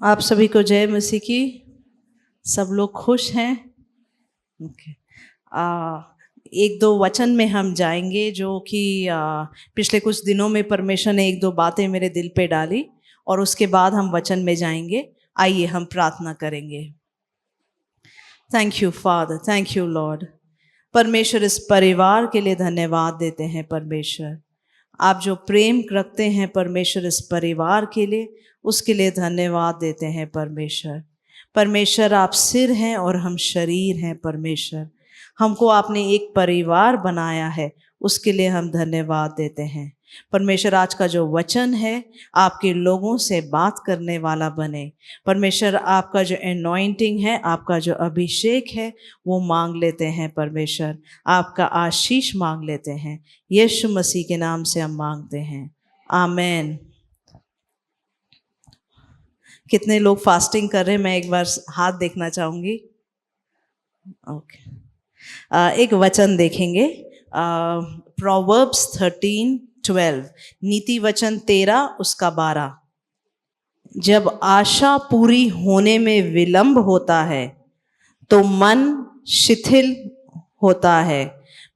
आप सभी को जय मसीह की। सब लोग खुश हैं? ओके। एक दो वचन में हम जाएंगे जो कि पिछले कुछ दिनों में परमेश्वर ने एक दो बातें मेरे दिल पे डाली और उसके बाद हम वचन में जाएंगे। आइए हम प्रार्थना करेंगे। Thank you father, thank you Lord. परमेश्वर, इस परिवार के लिए धन्यवाद देते हैं। परमेश्वर, आप जो प्रेम रखते हैं परमेश्वर इस परिवार के लिए, उसके लिए धन्यवाद देते हैं। परमेश्वर, आप सिर हैं और हम शरीर हैं। परमेश्वर, हमको आपने एक परिवार बनाया है, उसके लिए हम धन्यवाद देते हैं। परमेश्वर, आज का जो वचन है आपके लोगों से बात करने वाला बने। परमेश्वर, आपका जो एनॉइंटिंग है, आपका जो अभिषेक है, वो मांग लेते हैं। परमेश्वर, आपका आशीष मांग लेते हैं। यीशु मसीह के नाम से हम मांगते हैं, आमेन। कितने लोग फास्टिंग कर रहे हैं? मैं एक बार हाथ देखना चाहूँगी। ओके। एक वचन देखेंगे, प्रोवर्ब्स 13:12, नीति वचन 13 उसका 12। जब आशा पूरी होने में विलंब होता है तो मन शिथिल होता है,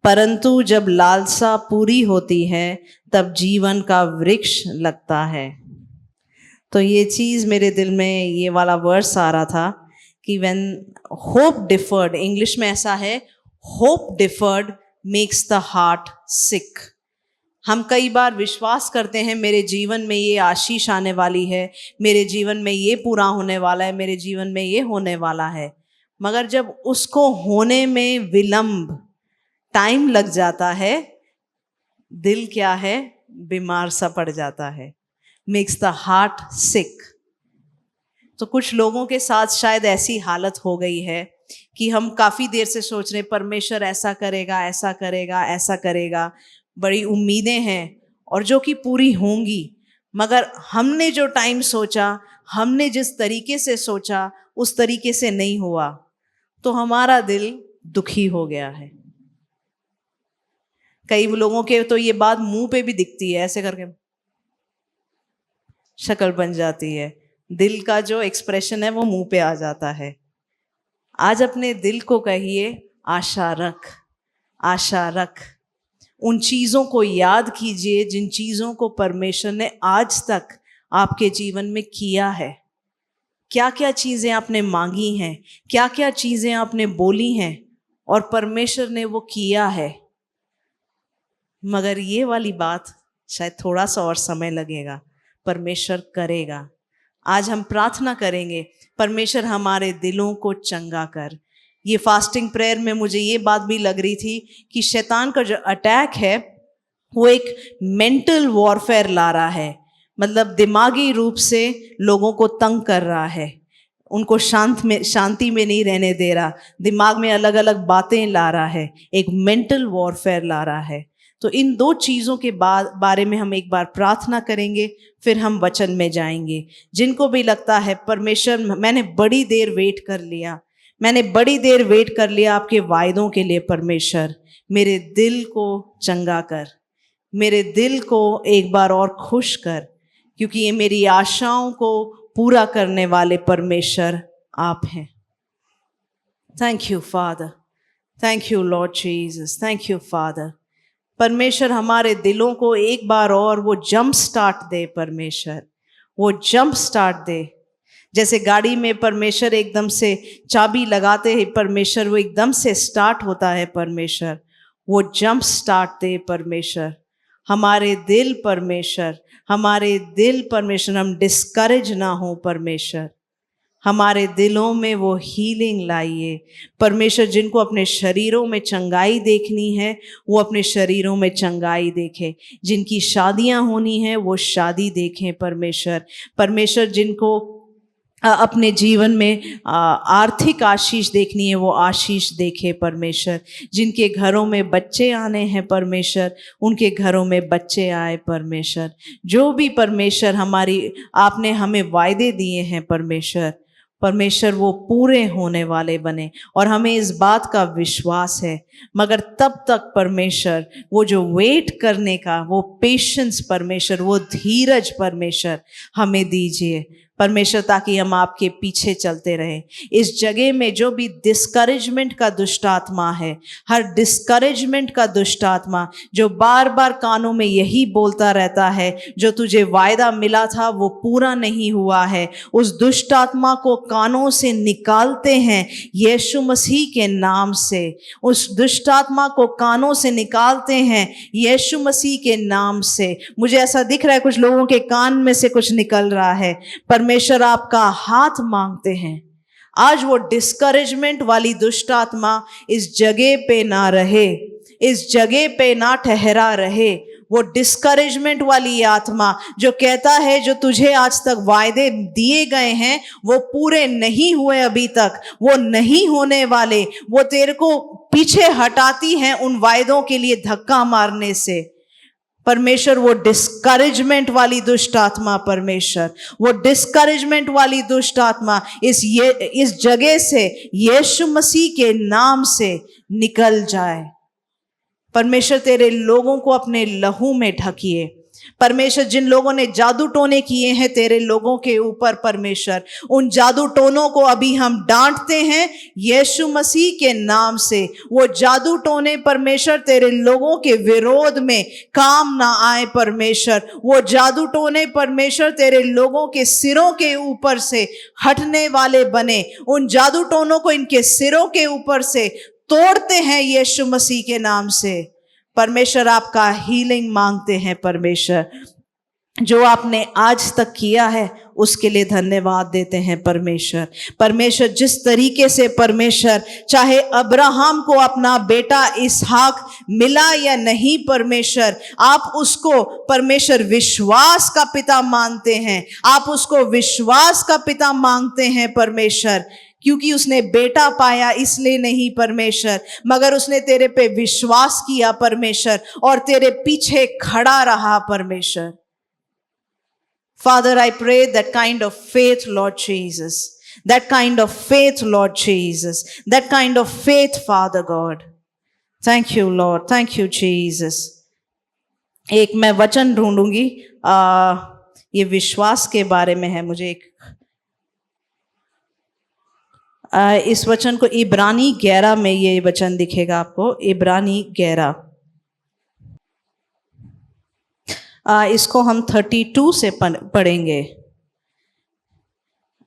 परंतु जब लालसा पूरी होती है तब जीवन का वृक्ष लगता है। तो ये चीज़ मेरे दिल में, ये वाला वर्स आ रहा था कि व्हेन होप डिफर्ड, इंग्लिश में ऐसा है, hope deferred makes the heart sick. हम कई बार विश्वास करते हैं मेरे जीवन में ये आशीष आने वाली है, मेरे जीवन में ये पूरा होने वाला है, मेरे जीवन में ये होने वाला है, मगर जब उसको होने में विलंब, टाइम लग जाता है, दिल क्या है, बीमार सा पड़ जाता है, मेक्स द हार्ट सिक। तो कुछ लोगों के साथ शायद ऐसी हालत हो गई है कि हम काफ़ी देर से सोच रहे परमेश्वर ऐसा करेगा, ऐसा करेगा, ऐसा करेगा, बड़ी उम्मीदें हैं और जो कि पूरी होंगी, मगर हमने जो टाइम सोचा, हमने जिस तरीके से सोचा, उस तरीके से नहीं हुआ, तो हमारा दिल दुखी हो गया है। कई लोगों के तो ये बात मुंह पे भी दिखती है, ऐसे करके शक्ल बन जाती है, दिल का जो एक्सप्रेशन है वो मुंह पे आ जाता है। आज अपने दिल को कहिए, आशा रख, आशा रख। उन चीज़ों को याद कीजिए जिन चीज़ों को परमेश्वर ने आज तक आपके जीवन में किया है। क्या क्या चीज़ें आपने मांगी हैं, क्या क्या चीज़ें आपने बोली हैं और परमेश्वर ने वो किया है। मगर ये वाली बात शायद थोड़ा सा और समय लगेगा, परमेश्वर करेगा। आज हम प्रार्थना करेंगे, परमेश्वर हमारे दिलों को चंगा कर। ये फास्टिंग प्रेयर में मुझे ये बात भी लग रही थी कि शैतान का जो अटैक है वो एक मेंटल वॉरफेयर ला रहा है, मतलब दिमागी रूप से लोगों को तंग कर रहा है, उनको शांति में नहीं रहने दे रहा, दिमाग में अलग अलग बातें ला रहा है, एक मेंटल वॉरफेयर ला रहा है। तो इन दो चीज़ों के बारे में हम एक बार प्रार्थना करेंगे, फिर हम वचन में जाएंगे। जिनको भी लगता है परमेश्वर मैंने बड़ी देर वेट कर लिया, मैंने बड़ी देर वेट कर लिया आपके वायदों के लिए, परमेश्वर मेरे दिल को चंगा कर, मेरे दिल को एक बार और खुश कर, क्योंकि ये मेरी आशाओं को पूरा करने वाले परमेश्वर आप हैं। Thank you father, thank you Lord Jesus, thank you father. परमेश्वर हमारे दिलों को एक बार और वो जंप स्टार्ट दे, परमेश्वर वो जंप स्टार्ट दे। जैसे गाड़ी में परमेश्वर एकदम से चाबी लगाते हैं परमेश्वर, वो एकदम से स्टार्ट होता है, परमेश्वर वो जंप स्टार्ट दे। परमेश्वर हमारे दिल, परमेश्वर हमारे दिल, परमेश्वर हम डिस्करेज ना हो, परमेश्वर हमारे दिलों में वो हीलिंग लाइए। परमेश्वर जिनको अपने शरीरों में चंगाई देखनी है वो अपने शरीरों में चंगाई देखें, जिनकी शादियां होनी है वो शादी देखें। परमेश्वर जिनको अपने जीवन में आर्थिक आशीष देखनी है वो आशीष देखे। परमेश्वर जिनके घरों में बच्चे आने हैं, परमेश्वर उनके घरों में बच्चे आए। परमेश्वर जो भी परमेश्वर आपने हमें वायदे दिए हैं, परमेश्वर वो पूरे होने वाले बने, और हमें इस बात का विश्वास है। मगर तब तक परमेश्वर वो जो वेट करने का वो पेशेंस, परमेश्वर वो धीरज परमेश्वर हमें दीजिए। परमेश्वर, ताकि हम आपके पीछे चलते रहें। इस जगह में जो भी डिस्करेजमेंट का दुष्ट आत्मा है, हर डिस्करेजमेंट का दुष्ट आत्मा जो बार बार कानों में यही बोलता रहता है, जो तुझे वायदा मिला था वो पूरा नहीं हुआ है, उस दुष्ट आत्मा को कानों से निकालते हैं यीशु मसीह के नाम से। उस दुष्ट आत्मा को कानों से निकालते हैं यीशु मसीह के नाम से। मुझे ऐसा दिख रहा है कुछ लोगों के कान में से कुछ निकल रहा है। परमेश्वर आपका हाथ मांगते हैं, आज वो डिस्करेजमेंट वाली दुष्ट आत्मा इस जगह पे ना रहे, इस जगह पे ना ठहरा रहे। वो डिस्करेजमेंट वाली आत्मा जो कहता है जो तुझे आज तक वायदे दिए गए हैं वो पूरे नहीं हुए अभी तक, वो नहीं होने वाले, वो तेरे को पीछे हटाती है उन वायदों के लिए धक्का मारने से। परमेश्वर वो डिस्करेजमेंट वाली दुष्ट आत्मा, परमेश्वर वो डिस्करेजमेंट वाली दुष्ट आत्मा इस जगह से यीशु मसीह के नाम से निकल जाए। परमेश्वर तेरे लोगों को अपने लहू में ढकिए। परमेश्वर जिन लोगों ने जादू टोने किए हैं तेरे लोगों के ऊपर, परमेश्वर उन जादू टोनों को अभी हम डांटते हैं यीशु मसीह के नाम से। वो जादू टोने परमेश्वर तेरे लोगों के विरोध में काम ना आए परमेश्वर। वो जादू टोने परमेश्वर तेरे लोगों के सिरों के ऊपर से हटने वाले बने। उन जादू टोनों को इनके सिरों के ऊपर से तोड़ते हैं यीशु मसीह के नाम से। परमेश्वर आपका हीलिंग मांगते हैं। परमेश्वर जो आपने आज तक किया है उसके लिए धन्यवाद देते हैं परमेश्वर। परमेश्वर जिस तरीके से परमेश्वर चाहे अब्राहम को अपना बेटा इसहाक मिला या नहीं, परमेश्वर आप उसको परमेश्वर विश्वास का पिता मानते हैं, आप उसको विश्वास का पिता मांगते हैं परमेश्वर। क्योंकि उसने बेटा पाया इसलिए नहीं परमेश्वर, मगर उसने तेरे पे विश्वास किया परमेश्वर और तेरे पीछे खड़ा रहा परमेश्वर। Father, I pray that kind of faith, Lord Jesus, that kind of faith, Lord Jesus, that kind of faith, Father God. Thank you, Lord. Thank you, Jesus. एक मैं वचन ढूंढूंगी, ये विश्वास के बारे में है। मुझे एक इस वचन को इब्रानी 11 में ये वचन दिखेगा आपको, इब्रानी 11। इसको हम 32 से पढ़ेंगे।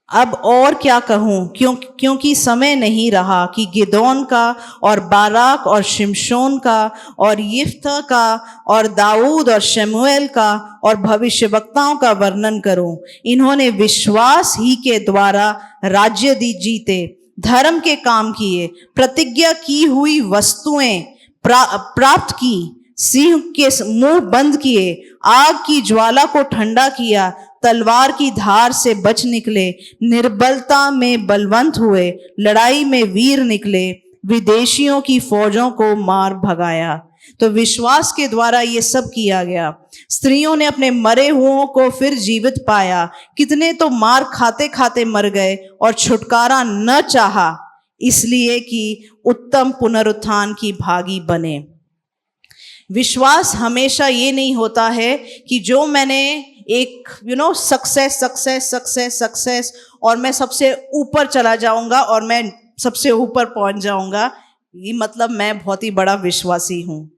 अब और क्या कहूँ, क्योंकि समय नहीं रहा कि गिदोन का और बाराक और शिमशोन का और यिफ्ता का और दाऊद और शमूएल का और भविष्यवक्ताओं का वर्णन करूं। इन्होंने विश्वास ही के द्वारा राज्य जीते, धर्म के काम किए, प्रतिज्ञा की हुई वस्तुएं प्राप्त की, सिंह के मुंह बंद किए, आग की ज्वाला को ठंडा किया, तलवार की धार से बच निकले, निर्बलता में बलवंत हुए, लड़ाई में वीर निकले, विदेशियों की फौजों को मार भगाया। तो विश्वास के द्वारा ये सब किया गया। स्त्रियों ने अपने मरे हुओं को फिर जीवित पाया, कितने तो मार खाते खाते मर गए और छुटकारा न चाहा, इसलिए कि उत्तम पुनरुत्थान की भागी बने। विश्वास हमेशा ये नहीं होता है कि जो मैंने एक सक्सेस और मैं सबसे ऊपर चला जाऊंगा और मैं सबसे ऊपर पहुंच जाऊंगा, ये मतलब मैं बहुत ही बड़ा विश्वासी हूं।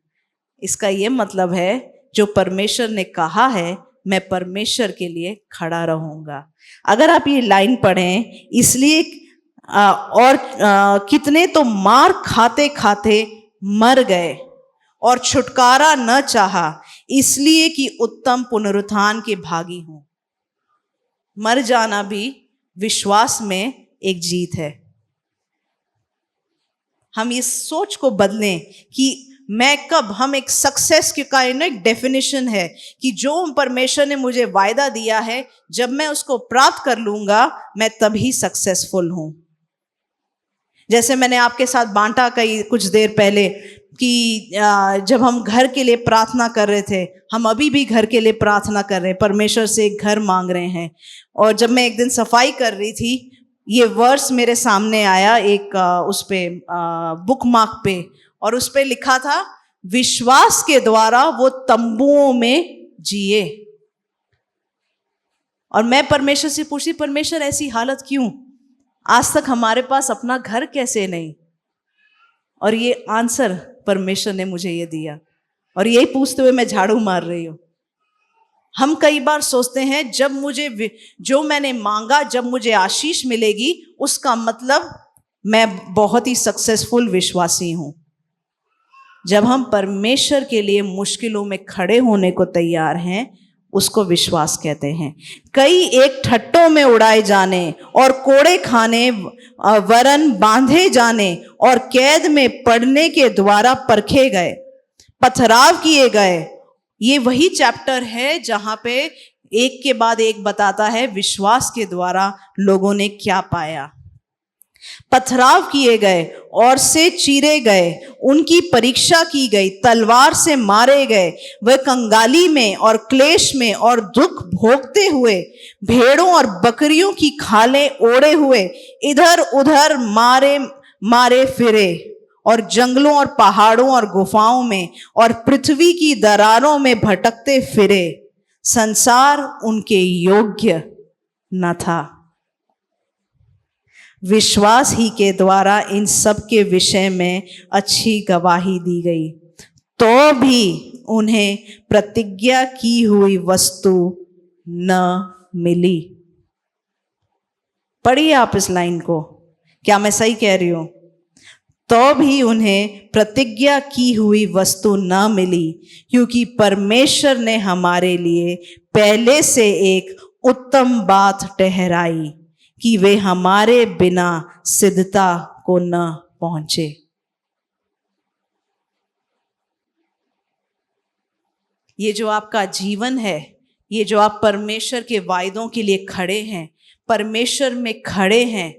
इसका ये मतलब है जो परमेश्वर ने कहा है मैं परमेश्वर के लिए खड़ा रहूंगा। अगर आप ये लाइन पढ़ें, इसलिए कितने तो मार खाते खाते मर गए और छुटकारा न चाहा, इसलिए कि उत्तम पुनरुत्थान के भागी हूं। मर जाना भी विश्वास में एक जीत है। हम इस सोच को बदलें कि मैं कब, हम एक सक्सेस का एक डेफिनेशन है कि जो परमेश्वर ने मुझे वायदा दिया है जब मैं उसको प्राप्त कर लूंगा मैं तभी सक्सेसफुल हूं। जैसे मैंने आपके साथ बांटा कई कुछ देर पहले कि जब हम घर के लिए प्रार्थना कर रहे थे, हम अभी भी घर के लिए प्रार्थना कर रहे हैं, परमेश्वर से एक घर मांग रहे हैं। और जब मैं एक दिन सफाई कर रही थी, ये वर्स मेरे सामने आया एक उस पे बुक मार्क पे, और उस पे लिखा था विश्वास के द्वारा वो तंबुओं में जिए। और मैं परमेश्वर से पूछती, परमेश्वर ऐसी हालत क्यों, आज तक हमारे पास अपना घर कैसे नहीं। और ये आंसर परमेश्वर ने मुझे ये दिया, और यही पूछते हुए मैं झाड़ू मार रही हूँ। हम कई बार सोचते हैं जब मुझे जो मैंने मांगा, जब मुझे आशीष मिलेगी, उसका मतलब मैं बहुत ही सक्सेसफुल विश्वासी हूं। जब हम परमेश्वर के लिए मुश्किलों में खड़े होने को तैयार हैं, उसको विश्वास कहते हैं। कई एक ठट्टों में उड़ाए जाने और कोड़े खाने, वरन बांधे जाने और कैद में पड़ने के द्वारा परखे गए, पथराव किए गए। ये वही चैप्टर है जहां पे एक के बाद एक बताता है विश्वास के द्वारा लोगों ने क्या पाया। पथराव किए गए और से चीरे गए, उनकी परीक्षा की गई, तलवार से मारे गए, वे कंगाली में और क्लेश में और दुख भोगते हुए, भेड़ों और बकरियों की खालें ओढ़े हुए इधर उधर मारे मारे फिरे, और जंगलों और पहाड़ों और गुफाओं में और पृथ्वी की दरारों में भटकते फिरे। संसार उनके योग्य न था। विश्वास ही के द्वारा इन सब के विषय में अच्छी गवाही दी गई, तो भी उन्हें प्रतिज्ञा की हुई वस्तु न मिली। पढ़िए आप इस लाइन को, क्या मैं सही कह रही हूं? तो भी उन्हें प्रतिज्ञा की हुई वस्तु न मिली, क्योंकि परमेश्वर ने हमारे लिए पहले से एक उत्तम बात ठहराई कि वे हमारे बिना सिद्धता को न पहुंचे। ये जो आपका जीवन है, ये जो आप परमेश्वर के वायदों के लिए खड़े हैं, परमेश्वर में खड़े हैं,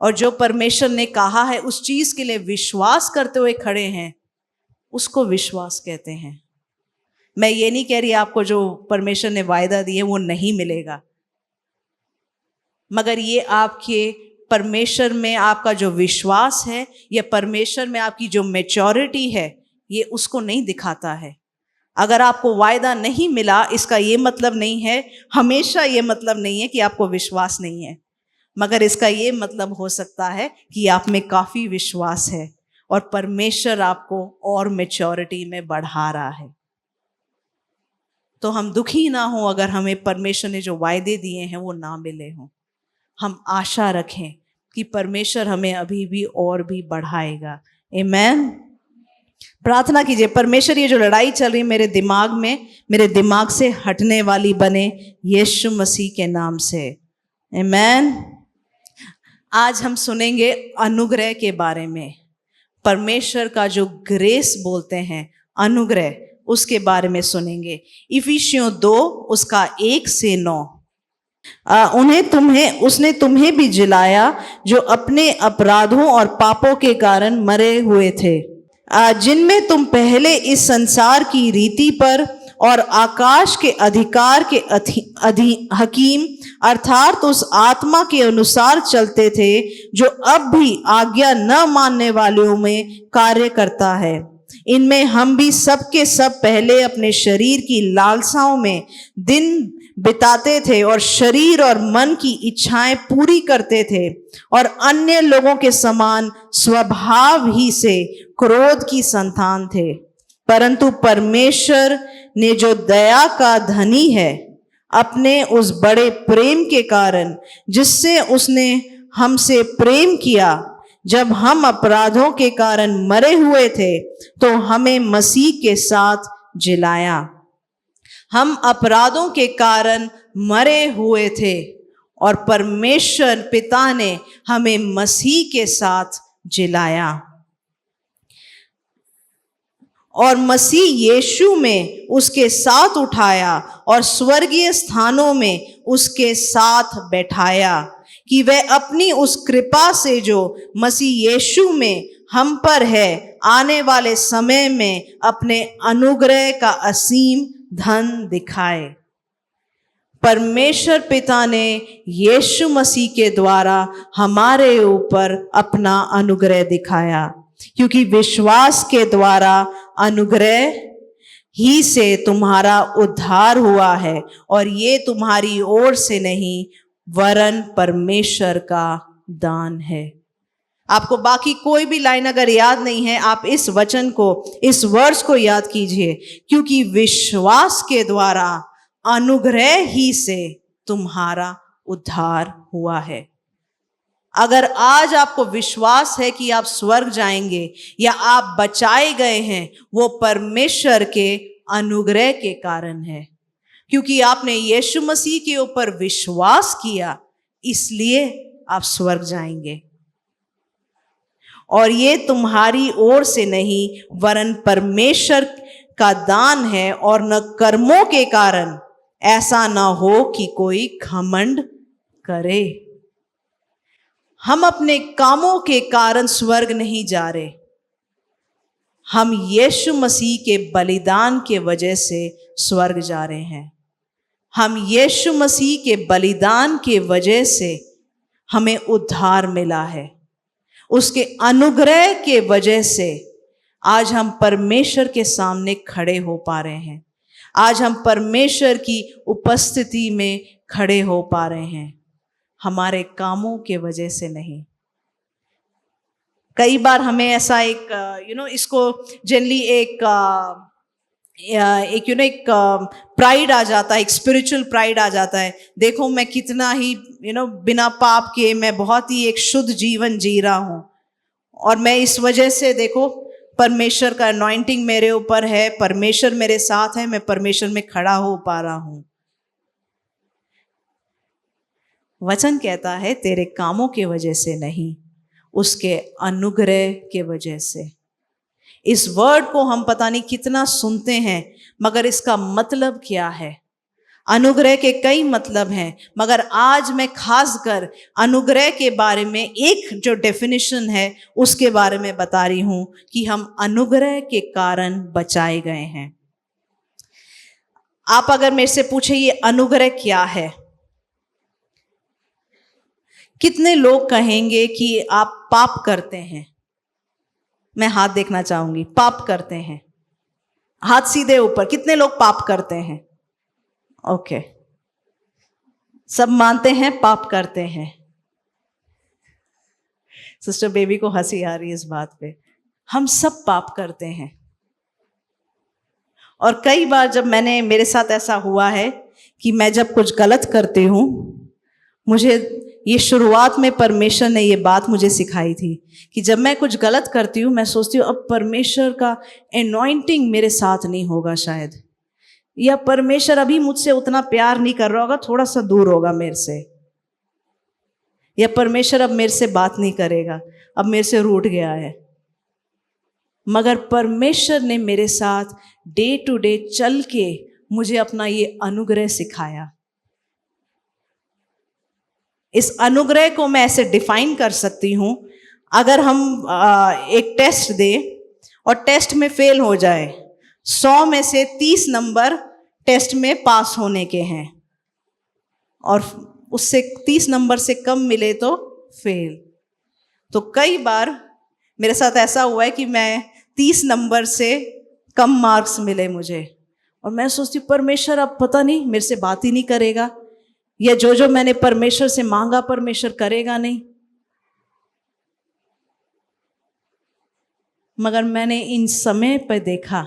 और जो परमेश्वर ने कहा है उस चीज के लिए विश्वास करते हुए खड़े हैं, उसको विश्वास कहते हैं। मैं ये नहीं कह रही आपको जो परमेश्वर ने वायदा दिए वो नहीं मिलेगा, मगर ये आपके परमेश्वर में आपका जो विश्वास है, या परमेश्वर में आपकी जो मैच्योरिटी है, ये उसको नहीं दिखाता है। अगर आपको वायदा नहीं मिला, इसका ये मतलब नहीं है, हमेशा ये मतलब नहीं है कि आपको विश्वास नहीं है, मगर इसका ये मतलब हो सकता है कि आप में काफ़ी विश्वास है और परमेश्वर आपको और मैच्योरिटी में बढ़ा रहा है। तो हम दुखी ना हो अगर हमें परमेश्वर ने जो वायदे दिए हैं वो ना मिले हों। हम आशा रखें कि परमेश्वर हमें अभी भी और भी बढ़ाएगा। आमीन। प्रार्थना कीजिए, परमेश्वर ये जो लड़ाई चल रही मेरे दिमाग में, मेरे दिमाग से हटने वाली बने यीशु मसीह के नाम से। आमीन। आज हम सुनेंगे अनुग्रह के बारे में। परमेश्वर का जो ग्रेस बोलते हैं, अनुग्रह, उसके बारे में सुनेंगे। इफिसियों 2 उसका 1 से 9। उसने तुम्हें भी जिलाया जो अपने अपराधों और पापों के कारण मरे हुए थे, जिनमें तुम पहले इस संसार की रीति पर और आकाश के अधिकार के हकीम अर्थात उस आत्मा के अनुसार चलते थे, जो अब भी आज्ञा न मानने वालों में कार्य करता है। इनमें हम भी सब के सब पहले अपने शरीर की लालसाओं में दिन बिताते थे और शरीर और मन की इच्छाएं पूरी करते थे, और अन्य लोगों के समान स्वभाव ही से क्रोध की संतान थे। परंतु परमेश्वर ने जो दया का धनी है, अपने उस बड़े प्रेम के कारण जिससे उसने हमसे प्रेम किया, जब हम अपराधों के कारण मरे हुए थे तो हमें मसीह के साथ जिलाया। हम अपराधों के कारण मरे हुए थे और परमेश्वर पिता ने हमें मसीह के साथ जिलाया, और मसीह यीशु में उसके साथ उठाया और स्वर्गीय स्थानों में उसके साथ बैठाया, कि वह अपनी उस कृपा से जो मसीह यीशु में हम पर है, आने वाले समय में अपने अनुग्रह का असीम धन दिखाए। परमेश्वर पिता ने यीशु मसीह के द्वारा हमारे ऊपर अपना अनुग्रह दिखाया, क्योंकि विश्वास के द्वारा अनुग्रह ही से तुम्हारा उद्धार हुआ है, और ये तुम्हारी ओर से नहीं वरन परमेश्वर का दान है। आपको बाकी कोई भी लाइन अगर याद नहीं है, आप इस वचन को, इस वर्ष को याद कीजिए, क्योंकि विश्वास के द्वारा अनुग्रह ही से तुम्हारा उद्धार हुआ है। अगर आज आपको विश्वास है कि आप स्वर्ग जाएंगे या आप बचाए गए हैं, वो परमेश्वर के अनुग्रह के कारण है, क्योंकि आपने यीशु मसीह के ऊपर विश्वास किया, इसलिए आप स्वर्ग जाएंगे। और ये तुम्हारी ओर से नहीं वरन परमेश्वर का दान है, और न कर्मों के कारण, ऐसा ना हो कि कोई घमंड करे। हम अपने कामों के कारण स्वर्ग नहीं जा रहे, हम यीशु मसीह के बलिदान के वजह से स्वर्ग जा रहे हैं। हम यीशु मसीह के बलिदान के वजह से हमें उद्धार मिला है, उसके अनुग्रह के वजह से आज हम परमेश्वर के सामने खड़े हो पा रहे हैं, आज हम परमेश्वर की उपस्थिति में खड़े हो पा रहे हैं, हमारे कामों के वजह से नहीं। कई बार हमें ऐसा एक इसको जनरली एक प्राइड आ जाता है, एक स्पिरिचुअल प्राइड आ जाता है। देखो मैं कितना ही बिना पाप के मैं बहुत ही एक शुद्ध जीवन जी रहा हूँ, और मैं इस वजह से देखो परमेश्वर का अनॉइंटिंग मेरे ऊपर है, परमेश्वर मेरे साथ है, मैं परमेश्वर में खड़ा हो पा रहा हूँ। वचन कहता है तेरे कामों के वजह से नहीं, उसके अनुग्रह के वजह से। इस वर्ड को हम पता नहीं कितना सुनते हैं, मगर इसका मतलब क्या है? अनुग्रह के कई मतलब हैं, मगर आज मैं खासकर अनुग्रह के बारे में एक जो डेफिनेशन है उसके बारे में बता रही हूं कि हम अनुग्रह के कारण बचाए गए हैं। आप अगर मेरे से पूछे ये अनुग्रह क्या है, कितने लोग कहेंगे कि आप पाप करते हैं? मैं हाथ देखना चाहूंगी। पाप करते हैं, हाथ सीधे ऊपर। कितने लोग पाप करते हैं? ओके, सब मानते हैं पाप करते हैं। सिस्टर बेबी को हंसी आ रही है इस बात पे। हम सब पाप करते हैं, और कई बार जब मेरे साथ ऐसा हुआ है कि मैं जब कुछ गलत करती हूँ, मुझे ये शुरुआत में परमेश्वर ने ये बात मुझे सिखाई थी कि जब मैं कुछ गलत करती हूँ, मैं सोचती हूँ अब परमेश्वर का एनॉइंटिंग मेरे साथ नहीं होगा शायद, या परमेश्वर अभी मुझसे उतना प्यार नहीं कर रहा होगा, थोड़ा सा दूर होगा मेरे से, या परमेश्वर अब मेरे से बात नहीं करेगा, अब मेरे से रूठ गया है। मगर परमेश्वर ने मेरे साथ डे टू डे चल के मुझे अपना ये अनुग्रह सिखाया। इस अनुग्रह को मैं ऐसे डिफाइन कर सकती हूं, अगर हम एक टेस्ट दें और टेस्ट में फेल हो जाए, 100 में से 30 नंबर टेस्ट में पास होने के हैं, और उससे 30 नंबर से कम मिले तो फेल। तो कई बार मेरे साथ ऐसा हुआ है कि मैं 30 नंबर से कम मार्क्स मिले मुझे, और मैं सोचती परमेश्वर अब पता नहीं मेरे से बात ही नहीं करेगा, या जो मैंने परमेश्वर से मांगा परमेश्वर करेगा नहीं। मगर मैंने इन समय पर देखा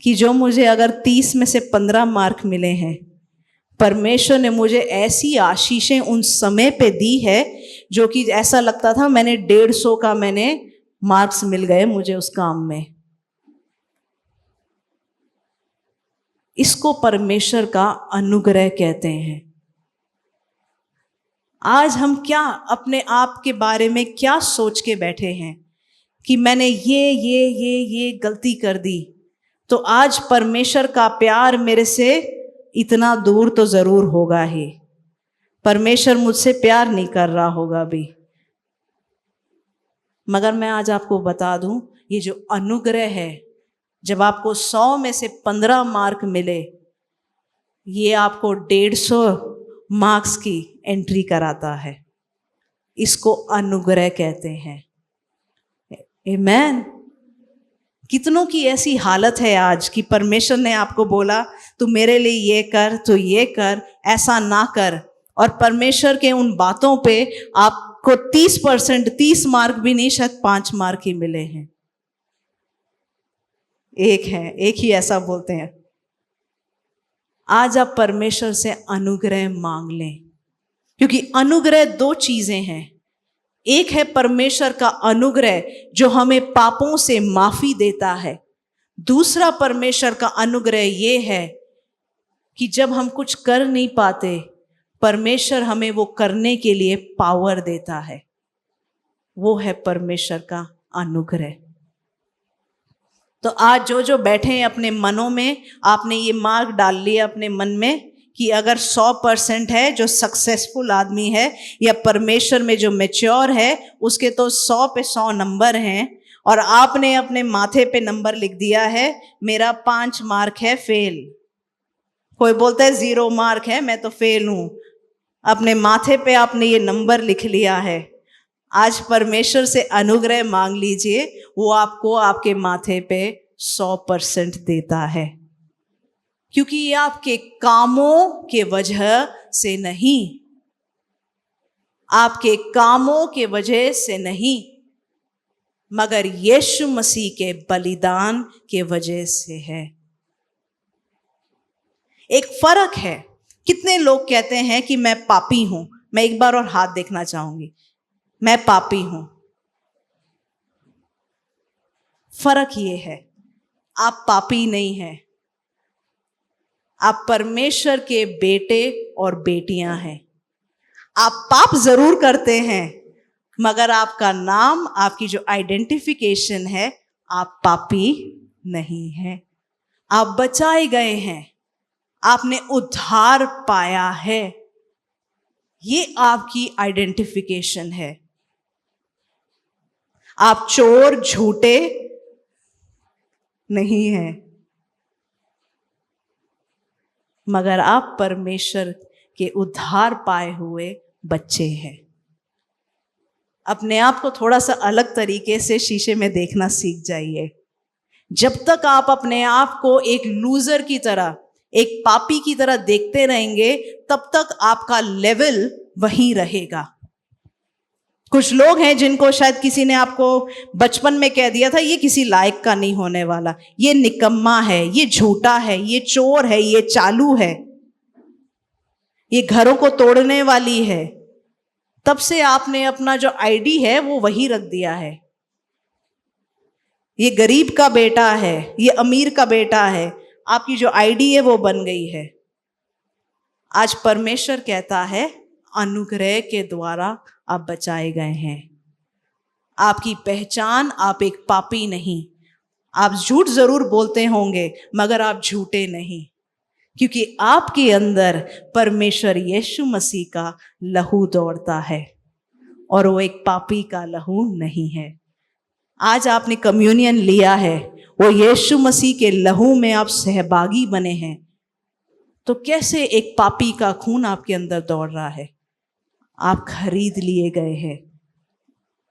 कि जो मुझे अगर 30 में से 15 मार्क मिले हैं, परमेश्वर ने मुझे ऐसी आशीषें उन समय पे दी है जो कि ऐसा लगता था मैंने 150 का मार्क्स मिल गए मुझे उस काम में। इसको परमेश्वर का अनुग्रह कहते हैं। आज हम क्या अपने आप के बारे में क्या सोच के बैठे हैं कि मैंने ये गलती कर दी, तो आज परमेश्वर का प्यार मेरे से इतना दूर तो जरूर होगा ही, परमेश्वर मुझसे प्यार नहीं कर रहा होगा भी। मगर मैं आज आपको बता दूं, ये जो अनुग्रह है, जब आपको 100 में से 15 मार्क मिले, ये आपको 150 मार्क्स की एंट्री कराता है। इसको अनुग्रह कहते हैं। आमेन। कितनों की ऐसी हालत है आज कि परमेश्वर ने आपको बोला तू मेरे लिए ये कर, तू ये कर, ऐसा ना कर, और परमेश्वर के उन बातों पे आपको 30%, 30 मार्क भी नहीं, शायद 5 मार्क ही मिले हैं। एक ही ऐसा बोलते हैं। आज आप परमेश्वर से अनुग्रह मांग लें, क्योंकि अनुग्रह 2 चीजें हैं। एक है परमेश्वर का अनुग्रह जो हमें पापों से माफी देता है। दूसरा परमेश्वर का अनुग्रह ये है कि जब हम कुछ कर नहीं पाते, परमेश्वर हमें वो करने के लिए पावर देता है। वो है परमेश्वर का अनुग्रह। तो आज जो बैठे हैं अपने मनों में, आपने ये मार्क डाल लिया अपने मन में कि अगर 100% है जो सक्सेसफुल आदमी है या परमेश्वर में जो मैच्योर है, उसके तो 100 पे 100 नंबर हैं, और आपने अपने माथे पे नंबर लिख दिया है, मेरा 5 मार्क है फेल। कोई बोलता है 0 मार्क है, मैं तो फेल हूं। अपने माथे पे आपने ये नंबर लिख लिया है। आज परमेश्वर से अनुग्रह मांग लीजिए, वो आपको आपके माथे पे 100% देता है, क्योंकि ये आपके कामों के वजह से नहीं, आपके कामों के वजह से नहीं, मगर यीशु मसीह के बलिदान के वजह से है। एक फर्क है। कितने लोग कहते हैं कि मैं पापी हूं? मैं एक बार और हाथ देखना चाहूंगी। मैं पापी हूं। फर्क ये है, आप पापी नहीं हैं, आप परमेश्वर के बेटे और बेटियां हैं। आप पाप जरूर करते हैं, मगर आपका नाम, आपकी जो आइडेंटिफिकेशन है, आप पापी नहीं हैं। आप बचाए गए हैं, आपने उद्धार पाया है। ये आपकी आइडेंटिफिकेशन है। आप चोर, झूठे नहीं हैं, मगर आप परमेश्वर के उद्धार पाए हुए बच्चे हैं। अपने आप को थोड़ा सा अलग तरीके से शीशे में देखना सीख जाइए। जब तक आप अपने आप को एक लूजर की तरह, एक पापी की तरह देखते रहेंगे, तब तक आपका लेवल वहीं रहेगा। कुछ लोग हैं जिनको शायद किसी ने आपको बचपन में कह दिया था, ये किसी लायक का नहीं होने वाला, ये निकम्मा है, ये झूठा है, ये चोर है, ये चालू है, ये घरों को तोड़ने वाली है। तब से आपने अपना जो आईडी है वो वही रख दिया है। ये गरीब का बेटा है, ये अमीर का बेटा है, आपकी जो आईडी है वो बन गई है। आज परमेश्वर कहता है, अनुग्रह के द्वारा आप बचाए गए हैं। आपकी पहचान, आप एक पापी नहीं। आप झूठ जरूर बोलते होंगे, मगर आप झूठे नहीं, क्योंकि आपके अंदर परमेश्वर यीशु मसीह का लहू दौड़ता है, और वो एक पापी का लहू नहीं है। आज आपने कम्युनियन लिया है, वो यीशु मसीह के लहू में आप सहभागी बने हैं, तो कैसे एक पापी का खून आपके अंदर दौड़ रहा है? आप खरीद लिए गए हैं।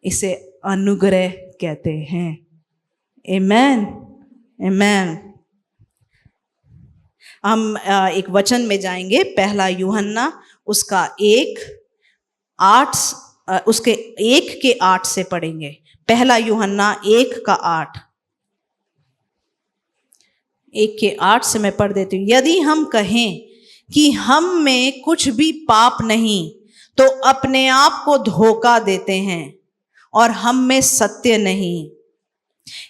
इसे अनुग्रह कहते हैं। आमेन, आमेन। हम एक वचन में जाएंगे, पहला यूहन्ना उसका 1:8, उसके 1 के 8 से पढ़ेंगे। पहला यूहन्ना 1 का 8, 1 के 8 से मैं पढ़ देती हूँ। यदि हम कहें कि हम में कुछ भी पाप नहीं, तो अपने आप को धोखा देते हैं और हम में सत्य नहीं।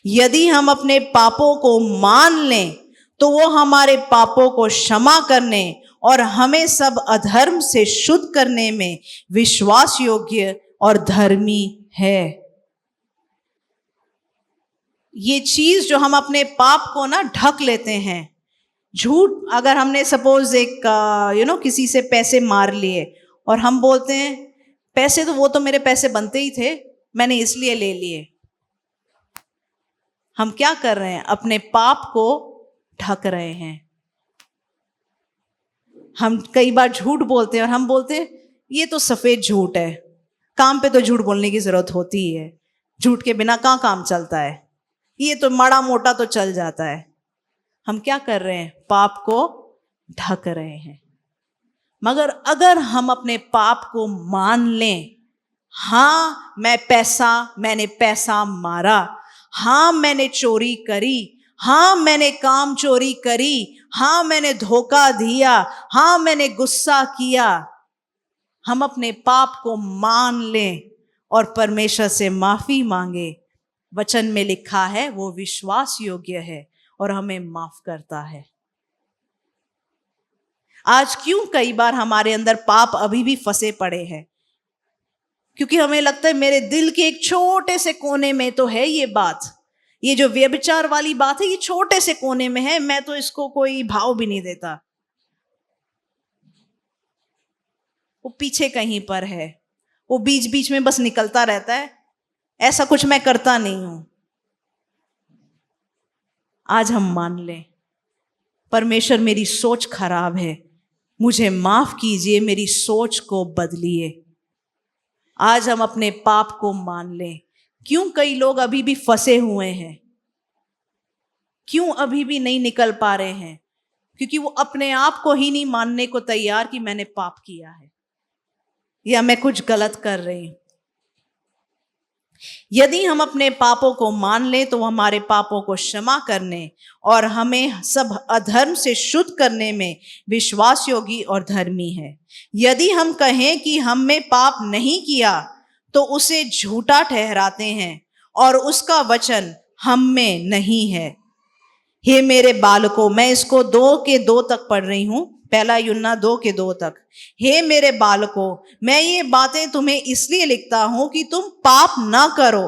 यदि हम अपने पापों को मान लें, तो वो हमारे पापों को क्षमा करने और हमें सब अधर्म से शुद्ध करने में विश्वास योग्य और धर्मी है। ये चीज जो हम अपने पाप को ना ढक लेते हैं, झूठ, अगर हमने सपोज एक किसी से पैसे मार लिए और हम बोलते हैं पैसे तो वो तो मेरे पैसे बनते ही थे, मैंने इसलिए ले लिए। हम क्या कर रहे हैं? अपने पाप को ढक रहे हैं। हम कई बार झूठ बोलते हैं और हम बोलते हैं ये तो सफेद झूठ है। काम पे तो झूठ बोलने की जरूरत होती ही है, झूठ के बिना कहाँ काम चलता है। ये तो माड़ा मोटा तो चल जाता है। हम क्या कर रहे हैं? पाप को ढक रहे हैं। मगर अगर हम अपने पाप को मान लें, हाँ मैंने पैसा मारा, हाँ मैंने चोरी करी, हाँ मैंने काम चोरी करी, हाँ मैंने धोखा दिया, हाँ मैंने गुस्सा किया, हम अपने पाप को मान लें और परमेश्वर से माफी मांगे, वचन में लिखा है वो विश्वास योग्य है और हमें माफ करता है। आज क्यों कई बार हमारे अंदर पाप अभी भी फंसे पड़े हैं? क्योंकि हमें लगता है मेरे दिल के एक छोटे से कोने में तो है ये बात, ये जो व्यभिचार वाली बात है ये छोटे से कोने में है, मैं तो इसको कोई भाव भी नहीं देता, वो पीछे कहीं पर है, वो बीच बीच में बस निकलता रहता है, ऐसा कुछ मैं करता नहीं हूं। आज हम मान लें, परमेश्वर मेरी सोच खराब है, मुझे माफ कीजिए, मेरी सोच को बदलिए। आज हम अपने पाप को मान लें। क्यों कई लोग अभी भी फंसे हुए हैं? क्यों अभी भी नहीं निकल पा रहे हैं? क्योंकि वो अपने आप को ही नहीं मानने को तैयार कि मैंने पाप किया है या मैं कुछ गलत कर रही हूं। यदि हम अपने पापों को मान लें तो हमारे पापों को क्षमा करने और हमें सब अधर्म से शुद्ध करने में विश्वास योगी और धर्मी है। यदि हम कहें कि हमने पाप नहीं किया तो उसे झूठा ठहराते हैं और उसका वचन हम में नहीं है। हे मेरे बालकों, मैं इसको 2:2 तक पढ़ रही हूं, पहला यूहन्ना 2:2 तक। हे मेरे बालकों, मैं ये बातें तुम्हें इसलिए लिखता हूं कि तुम पाप ना करो,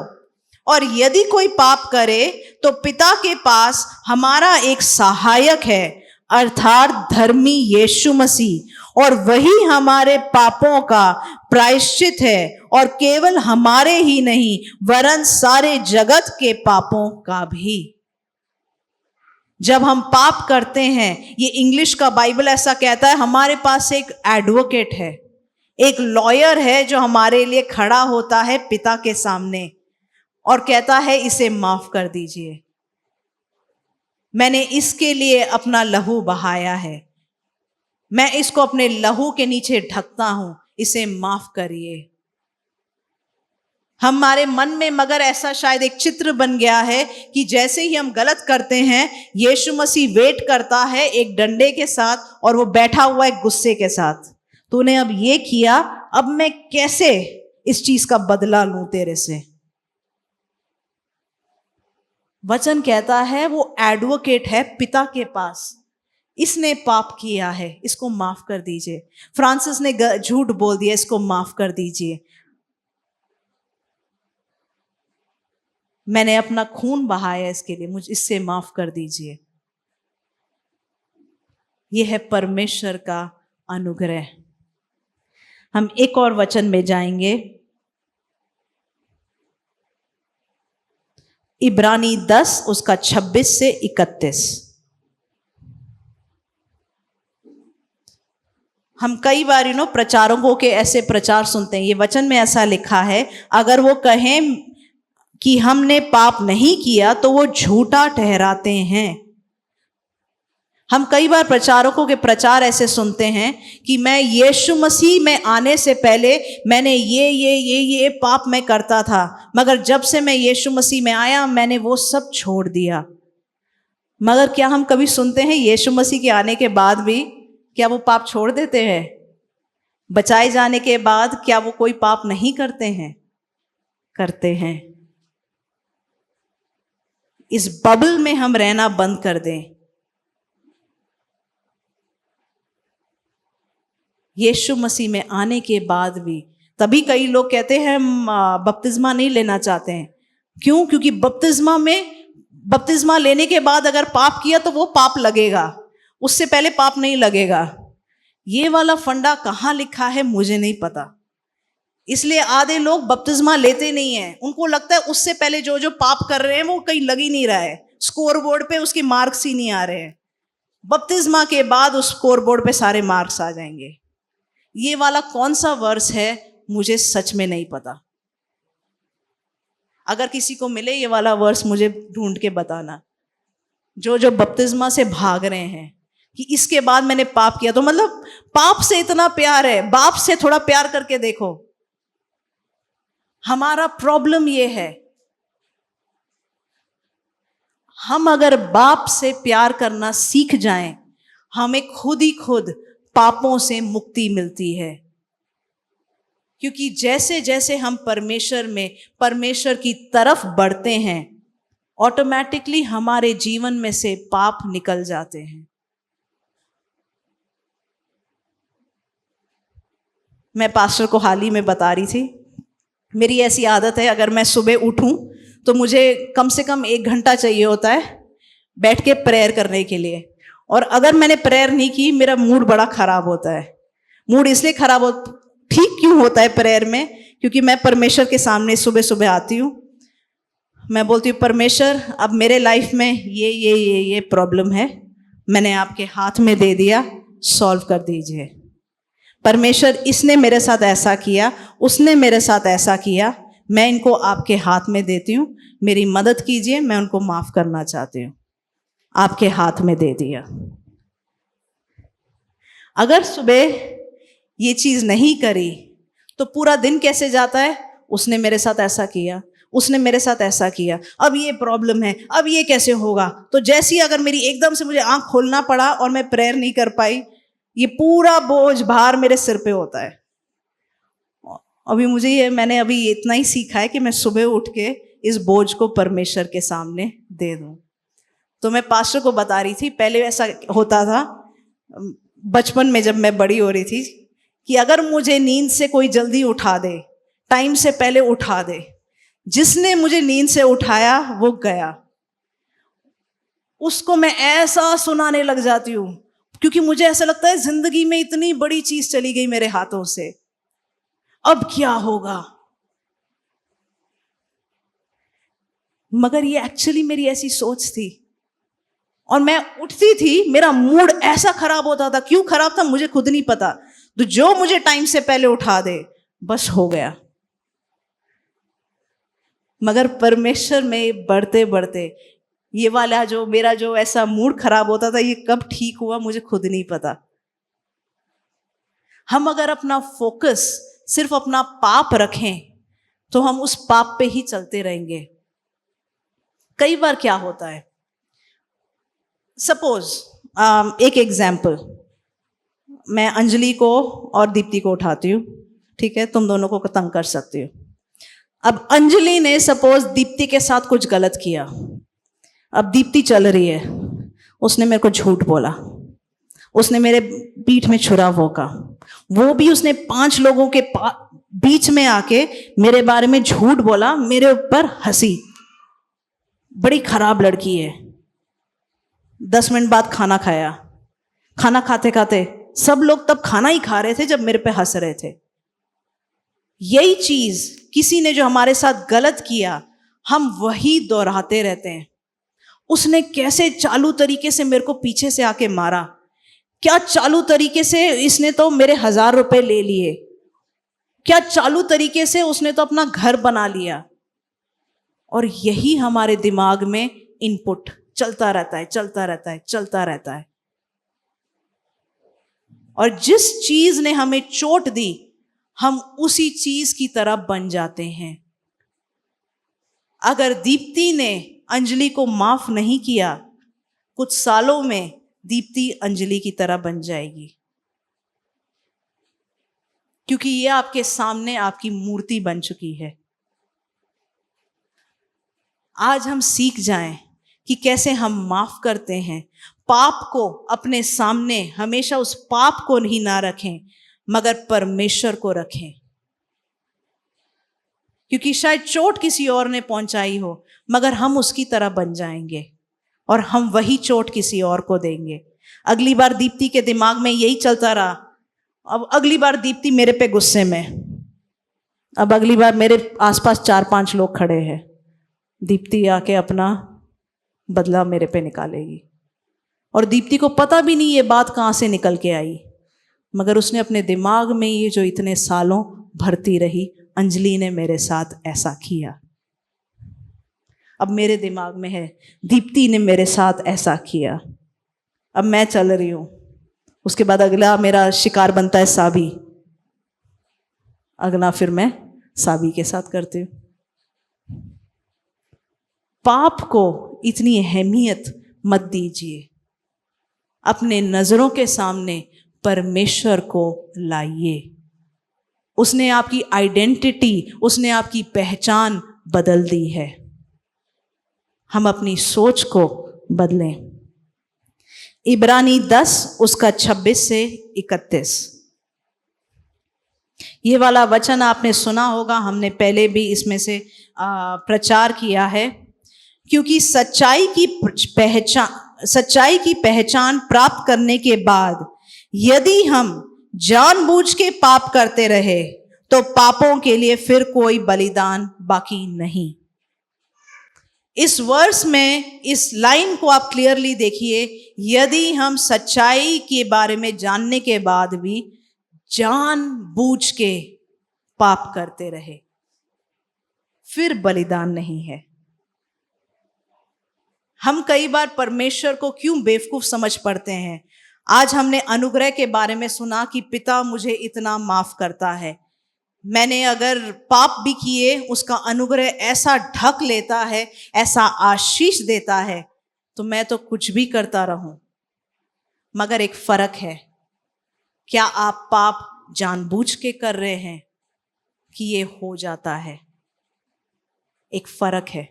और यदि कोई पाप करे तो पिता के पास हमारा एक सहायक है, अर्थात धर्मी यीशु मसीह, और वही हमारे पापों का प्रायश्चित है, और केवल हमारे ही नहीं वरन सारे जगत के पापों का भी। जब हम पाप करते हैं, ये इंग्लिश का बाइबल ऐसा कहता है, हमारे पास एक एडवोकेट है, एक लॉयर है जो हमारे लिए खड़ा होता है पिता के सामने और कहता है इसे माफ कर दीजिए, मैंने इसके लिए अपना लहू बहाया है, मैं इसको अपने लहू के नीचे ढकता हूं, इसे माफ करिए। हमारे मन में मगर ऐसा शायद एक चित्र बन गया है कि जैसे ही हम गलत करते हैं, यीशु मसीह वेट करता है एक डंडे के साथ और वो बैठा हुआ है गुस्से के साथ, तूने अब ये किया, अब मैं कैसे इस चीज का बदला लूं तेरे से। वचन कहता है वो एडवोकेट है पिता के पास, इसने पाप किया है, इसको माफ कर दीजिए। फ्रांसिस ने झूठ बोल दिया, इसको माफ कर दीजिए, मैंने अपना खून बहाया इसके लिए, मुझे इससे माफ कर दीजिए। यह है परमेश्वर का अनुग्रह। हम एक और वचन में जाएंगे, इब्रानी 10 उसका 26 से 31। हम कई बार प्रचारकों के ऐसे प्रचार सुनते हैं, ये वचन में ऐसा लिखा है, अगर वो कहें कि हमने पाप नहीं किया तो वो झूठा ठहराते हैं। हम कई बार प्रचारकों के प्रचार ऐसे सुनते हैं कि मैं यीशु मसीह में आने से पहले मैंने ये पाप मैं करता था, मगर जब से मैं यीशु मसीह में आया मैंने वो सब छोड़ दिया। मगर क्या हम कभी सुनते हैं यीशु मसीह के आने के बाद भी क्या वो पाप छोड़ देते हैं? बचाए जाने के बाद क्या वो कोई पाप नहीं करते हैं? करते हैं। इस बबल में हम रहना बंद कर दें। यीशु मसीह में आने के बाद भी, तभी कई लोग कहते हैं हम बपतिस्मा नहीं लेना चाहते हैं। क्यों? क्योंकि बपतिस्मा लेने के बाद अगर पाप किया तो वो पाप लगेगा, उससे पहले पाप नहीं लगेगा। ये वाला फंडा कहाँ लिखा है मुझे नहीं पता, इसलिए आधे लोग बपतिस्मा लेते नहीं हैं। उनको लगता है उससे पहले जो जो पाप कर रहे हैं वो कहीं लग ही नहीं रहा है, स्कोर बोर्ड पे उसके मार्क्स ही नहीं आ रहे हैं। बपतिस्मा के बाद उस स्कोर बोर्ड पे सारे मार्क्स आ जाएंगे। ये वाला कौन सा वर्स है मुझे सच में नहीं पता। अगर किसी को मिले ये वाला वर्स मुझे ढूंढ के बताना, जो बपतिस्मा से भाग रहे हैं कि इसके बाद मैंने पाप किया। तो मतलब पाप से इतना प्यार है, बाप से थोड़ा प्यार करके देखो। हमारा प्रॉब्लम ये है, हम अगर बाप से प्यार करना सीख जाएं, हमें खुद ही खुद पापों से मुक्ति मिलती है। क्योंकि जैसे जैसे हम परमेश्वर की तरफ बढ़ते हैं, ऑटोमेटिकली हमारे जीवन में से पाप निकल जाते हैं। मैं पास्टर को हाल ही में बता रही थी, मेरी ऐसी आदत है, अगर मैं सुबह उठूं तो मुझे कम से कम 1 घंटा चाहिए होता है बैठ के प्रेयर करने के लिए। और अगर मैंने प्रेयर नहीं की, मेरा मूड बड़ा खराब होता है। मूड इसलिए खराब ठीक क्यों होता है प्रेयर में? क्योंकि मैं परमेश्वर के सामने सुबह सुबह आती हूँ, मैं बोलती हूँ परमेश्वर अब मेरे लाइफ में ये प्रॉब्लम है, मैंने आपके हाथ में दे दिया, सॉल्व कर दीजिए। परमेश्वर इसने मेरे साथ ऐसा किया, उसने मेरे साथ ऐसा किया, मैं इनको आपके हाथ में देती हूँ, मेरी मदद कीजिए, मैं उनको माफ करना चाहती हूँ। आपके हाथ में दे दिया। अगर सुबह ये चीज नहीं करी तो पूरा दिन कैसे जाता है? उसने मेरे साथ ऐसा किया, उसने मेरे साथ ऐसा किया, अब ये प्रॉब्लम है, अब ये कैसे होगा। तो जैसे ही अगर मेरी एकदम से मुझे आंख खोलना पड़ा और मैं प्रेयर नहीं कर पाई, ये पूरा बोझ भार मेरे सिर पे होता है। अभी मैंने अभी इतना ही सीखा है कि मैं सुबह उठ के इस बोझ को परमेश्वर के सामने दे दूं। तो मैं पास्टर को बता रही थी, पहले ऐसा होता था बचपन में जब मैं बड़ी हो रही थी कि अगर मुझे नींद से कोई जल्दी उठा दे, टाइम से पहले उठा दे, जिसने मुझे नींद से उठाया वो गया, उसको मैं ऐसा सुनाने लग जाती हूँ, क्योंकि मुझे ऐसा लगता है जिंदगी में इतनी बड़ी चीज चली गई मेरे हाथों से, अब क्या होगा। मगर ये एक्चुअली मेरी ऐसी सोच थी। और मैं उठती थी, मेरा मूड ऐसा खराब होता था, क्यों खराब था मुझे खुद नहीं पता। तो जो मुझे टाइम से पहले उठा दे बस हो गया। मगर परमेश्वर में बढ़ते बढ़ते ये वाला मेरा ऐसा मूड खराब होता था, ये कब ठीक हुआ मुझे खुद नहीं पता। हम अगर अपना फोकस सिर्फ अपना पाप रखें तो हम उस पाप पे ही चलते रहेंगे। कई बार क्या होता है, सपोज एक एग्जाम्पल, मैं अंजलि को और दीप्ति को उठाती हूँ, ठीक है, तुम दोनों को तंग कर सकती हो। अब अंजलि ने सपोज दीप्ति के साथ कुछ गलत किया, अब दीप्ति चल रही है, उसने मेरे को झूठ बोला, उसने मेरे पीठ में छुरा भोंका, वो भी उसने 5 लोगों के बीच में आके मेरे बारे में झूठ बोला, मेरे ऊपर हंसी। बड़ी खराब लड़की है। 10 मिनट बाद खाना खाया, खाना खाते खाते सब लोग तब खाना ही खा रहे थे जब मेरे पे हंस रहे थे। यही चीज किसी ने जो हमारे साथ गलत किया, हम वही दोहराते रहते हैं। उसने कैसे चालू तरीके से मेरे को पीछे से आके मारा, क्या चालू तरीके से इसने तो मेरे 1000 रुपए ले लिए, क्या चालू तरीके से उसने तो अपना घर बना लिया। और यही हमारे दिमाग में इनपुट चलता रहता है, चलता रहता है, चलता रहता है। और जिस चीज ने हमें चोट दी, हम उसी चीज की तरह बन जाते हैं। अगर दीप्ति ने अंजलि को माफ नहीं किया, कुछ सालों में दीप्ति अंजलि की तरह बन जाएगी, क्योंकि ये आपके सामने आपकी मूर्ति बन चुकी है। आज हम सीख जाएं कि कैसे हम माफ करते हैं। पाप को अपने सामने हमेशा उस पाप को ही ना रखें, मगर परमेश्वर को रखें, क्योंकि शायद चोट किसी और ने पहुंचाई हो, मगर हम उसकी तरह बन जाएंगे और हम वही चोट किसी और को देंगे। अगली बार दीप्ति के दिमाग में यही चलता रहा, अब अगली बार दीप्ति मेरे पे गुस्से में, अब अगली बार मेरे आसपास 4-5 लोग खड़े हैं, दीप्ति आके अपना बदला मेरे पे निकालेगी। और दीप्ति को पता भी नहीं ये बात कहाँ से निकल के आई, मगर उसने अपने दिमाग में ये जो इतने सालों भरती रही, अंजलि ने मेरे साथ ऐसा किया। अब मेरे दिमाग में है, दीप्ति ने मेरे साथ ऐसा किया, अब मैं चल रही हूं। उसके बाद अगला मेरा शिकार बनता है साबी, अगला फिर मैं साबी के साथ करती हूं। पाप को इतनी अहमियत मत दीजिए। अपने नजरों के सामने परमेश्वर को लाइए। उसने आपकी आइडेंटिटी, उसने आपकी पहचान बदल दी है। हम अपनी सोच को बदलें। इब्रानी 10 उसका 26 से 31, ये वाला वचन आपने सुना होगा, हमने पहले भी इसमें से प्रचार किया है। क्योंकि सच्चाई की पहचान प्राप्त करने के बाद यदि हम जानबूझ के पाप करते रहे तो पापों के लिए फिर कोई बलिदान बाकी नहीं। इस वर्स में इस लाइन को आप क्लियरली देखिए, यदि हम सच्चाई के बारे में जानने के बाद भी जानबूझ के पाप करते रहे फिर बलिदान नहीं है। हम कई बार परमेश्वर को क्यों बेवकूफ समझ पड़ते हैं। आज हमने अनुग्रह के बारे में सुना कि पिता मुझे इतना माफ करता है। मैंने अगर पाप भी किए, उसका अनुग्रह ऐसा ढक लेता है, ऐसा आशीष देता है, तो मैं तो कुछ भी करता रहूं। मगर एक फर्क है, क्या आप पाप जानबूझ के कर रहे हैं कि ये हो जाता है? एक फर्क है।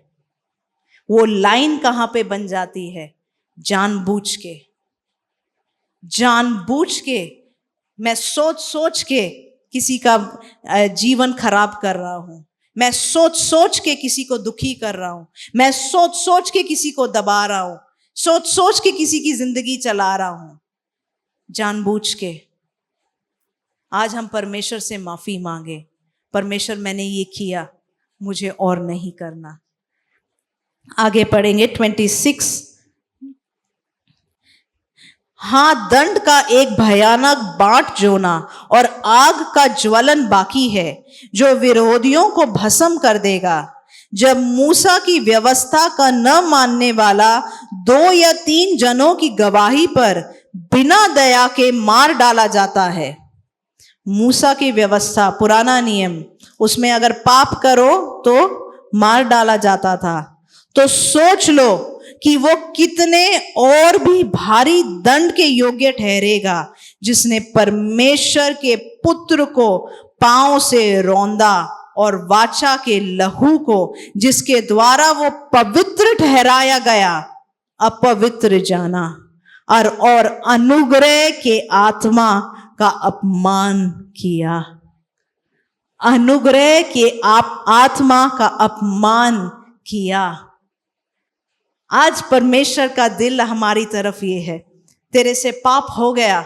वो लाइन कहां पे बन जाती है? जानबूझ के मैं सोच के किसी का जीवन खराब कर रहा हूं, मैं सोच के किसी को दुखी कर रहा हूं, मैं सोच के किसी को दबा रहा हूं, सोच के किसी की जिंदगी चला रहा हूं, जानबूझ के। आज हम परमेश्वर से माफी मांगे, परमेश्वर मैंने ये किया, मुझे और नहीं करना। आगे पढ़ेंगे 26। हाँ, दंड का एक भयानक बाट जोना और आग का ज्वलन बाकी है जो विरोधियों को भस्म कर देगा। जब मूसा की व्यवस्था का न मानने वाला 2 या 3 जनों की गवाही पर बिना दया के मार डाला जाता है। मूसा की व्यवस्था, पुराना नियम, उसमें अगर पाप करो तो मार डाला जाता था। तो सोच लो कि वो कितने और भी भारी दंड के योग्य ठहरेगा जिसने परमेश्वर के पुत्र को पांव से रौंदा और वाचा के लहू को जिसके द्वारा वो पवित्र ठहराया गया अपवित्र जाना और अनुग्रह के आत्मा का अपमान किया। अनुग्रह के आत्मा का अपमान किया। आज परमेश्वर का दिल हमारी तरफ ये है, तेरे से पाप हो गया,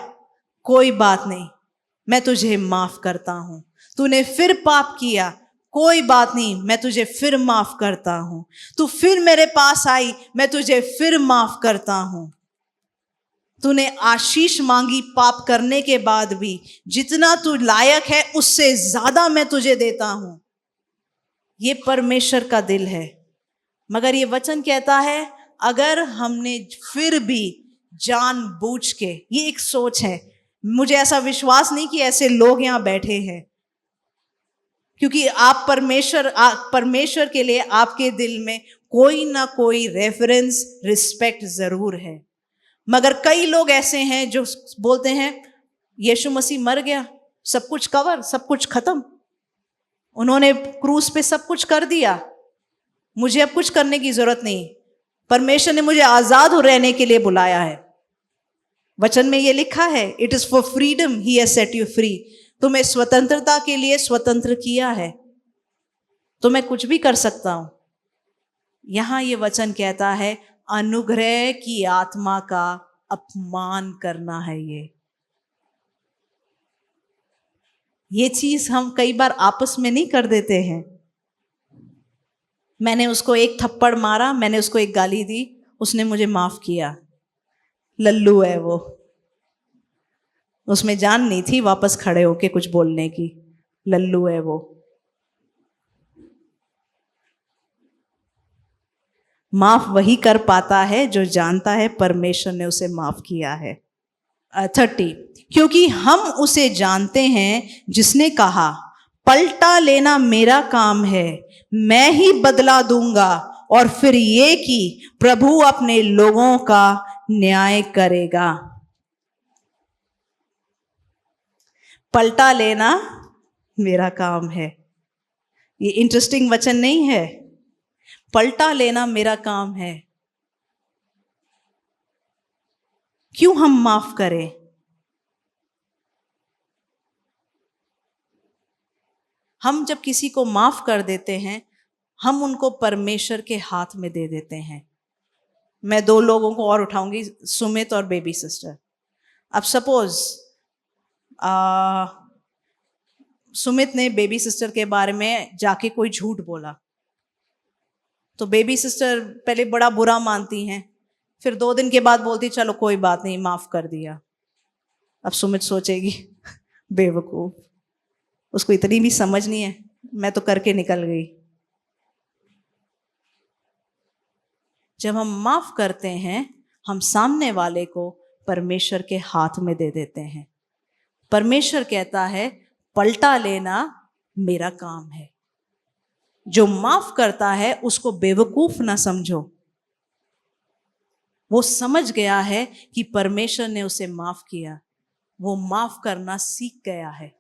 कोई बात नहीं, मैं तुझे माफ करता हूं। तूने फिर पाप किया, कोई बात नहीं, मैं तुझे फिर माफ करता हूं। तू फिर मेरे पास आई, मैं तुझे फिर माफ करता हूं। तूने आशीष मांगी पाप करने के बाद भी, जितना तू लायक है उससे ज्यादा मैं तुझे देता हूं। ये परमेश्वर का दिल है। मगर ये वचन कहता है, अगर हमने फिर भी जानबूझ के, ये एक सोच है, मुझे ऐसा विश्वास नहीं कि ऐसे लोग यहां बैठे हैं, क्योंकि आप परमेश्वर के लिए आपके दिल में कोई ना कोई रेफरेंस, रिस्पेक्ट जरूर है। मगर कई लोग ऐसे हैं जो बोलते हैं यीशु मसीह मर गया, सब कुछ कवर, सब कुछ खत्म, उन्होंने क्रूस पे सब कुछ कर दिया, मुझे अब कुछ करने की जरूरत नहीं। परमेश्वर ने मुझे आजाद रहने के लिए बुलाया है। वचन में ये लिखा है, it is for freedom he has set you free. तुम्हें स्वतंत्रता के लिए स्वतंत्र किया है, तो मैं कुछ भी कर सकता हूं। यहां ये वचन कहता है, अनुग्रह की आत्मा का अपमान करना है। ये चीज हम कई बार आपस में नहीं कर देते हैं। मैंने उसको एक थप्पड़ मारा, मैंने उसको एक गाली दी, उसने मुझे माफ किया। लल्लू है वो, उसमें जान नहीं थी वापस खड़े होके कुछ बोलने की। लल्लू है वो। माफ वही कर पाता है जो जानता है परमेश्वर ने उसे माफ किया है। 30, क्योंकि हम उसे जानते हैं जिसने कहा, पलटा लेना मेरा काम है, मैं ही बदला दूंगा, और फिर ये कि प्रभु अपने लोगों का न्याय करेगा। पलटा लेना मेरा काम है, ये इंटरेस्टिंग वचन नहीं है? पलटा लेना मेरा काम है। क्यों हम माफ करें? हम जब किसी को माफ कर देते हैं, हम उनको परमेश्वर के हाथ में दे देते हैं। मैं 2 लोगों को और उठाऊंगी, सुमित और बेबी सिस्टर। अब सपोज सुमित ने बेबी सिस्टर के बारे में जाके कोई झूठ बोला, तो बेबी सिस्टर पहले बड़ा बुरा मानती हैं, फिर 2 दिन के बाद बोलती चलो कोई बात नहीं, माफ कर दिया। अब सुमित सोचेगी बेवकूफ, उसको इतनी भी समझ नहीं है, मैं तो करके निकल गई। जब हम माफ करते हैं, हम सामने वाले को परमेश्वर के हाथ में दे देते हैं। परमेश्वर कहता है पलटा लेना मेरा काम है। जो माफ करता है उसको बेवकूफ ना समझो, वो समझ गया है कि परमेश्वर ने उसे माफ किया, वो माफ करना सीख गया है।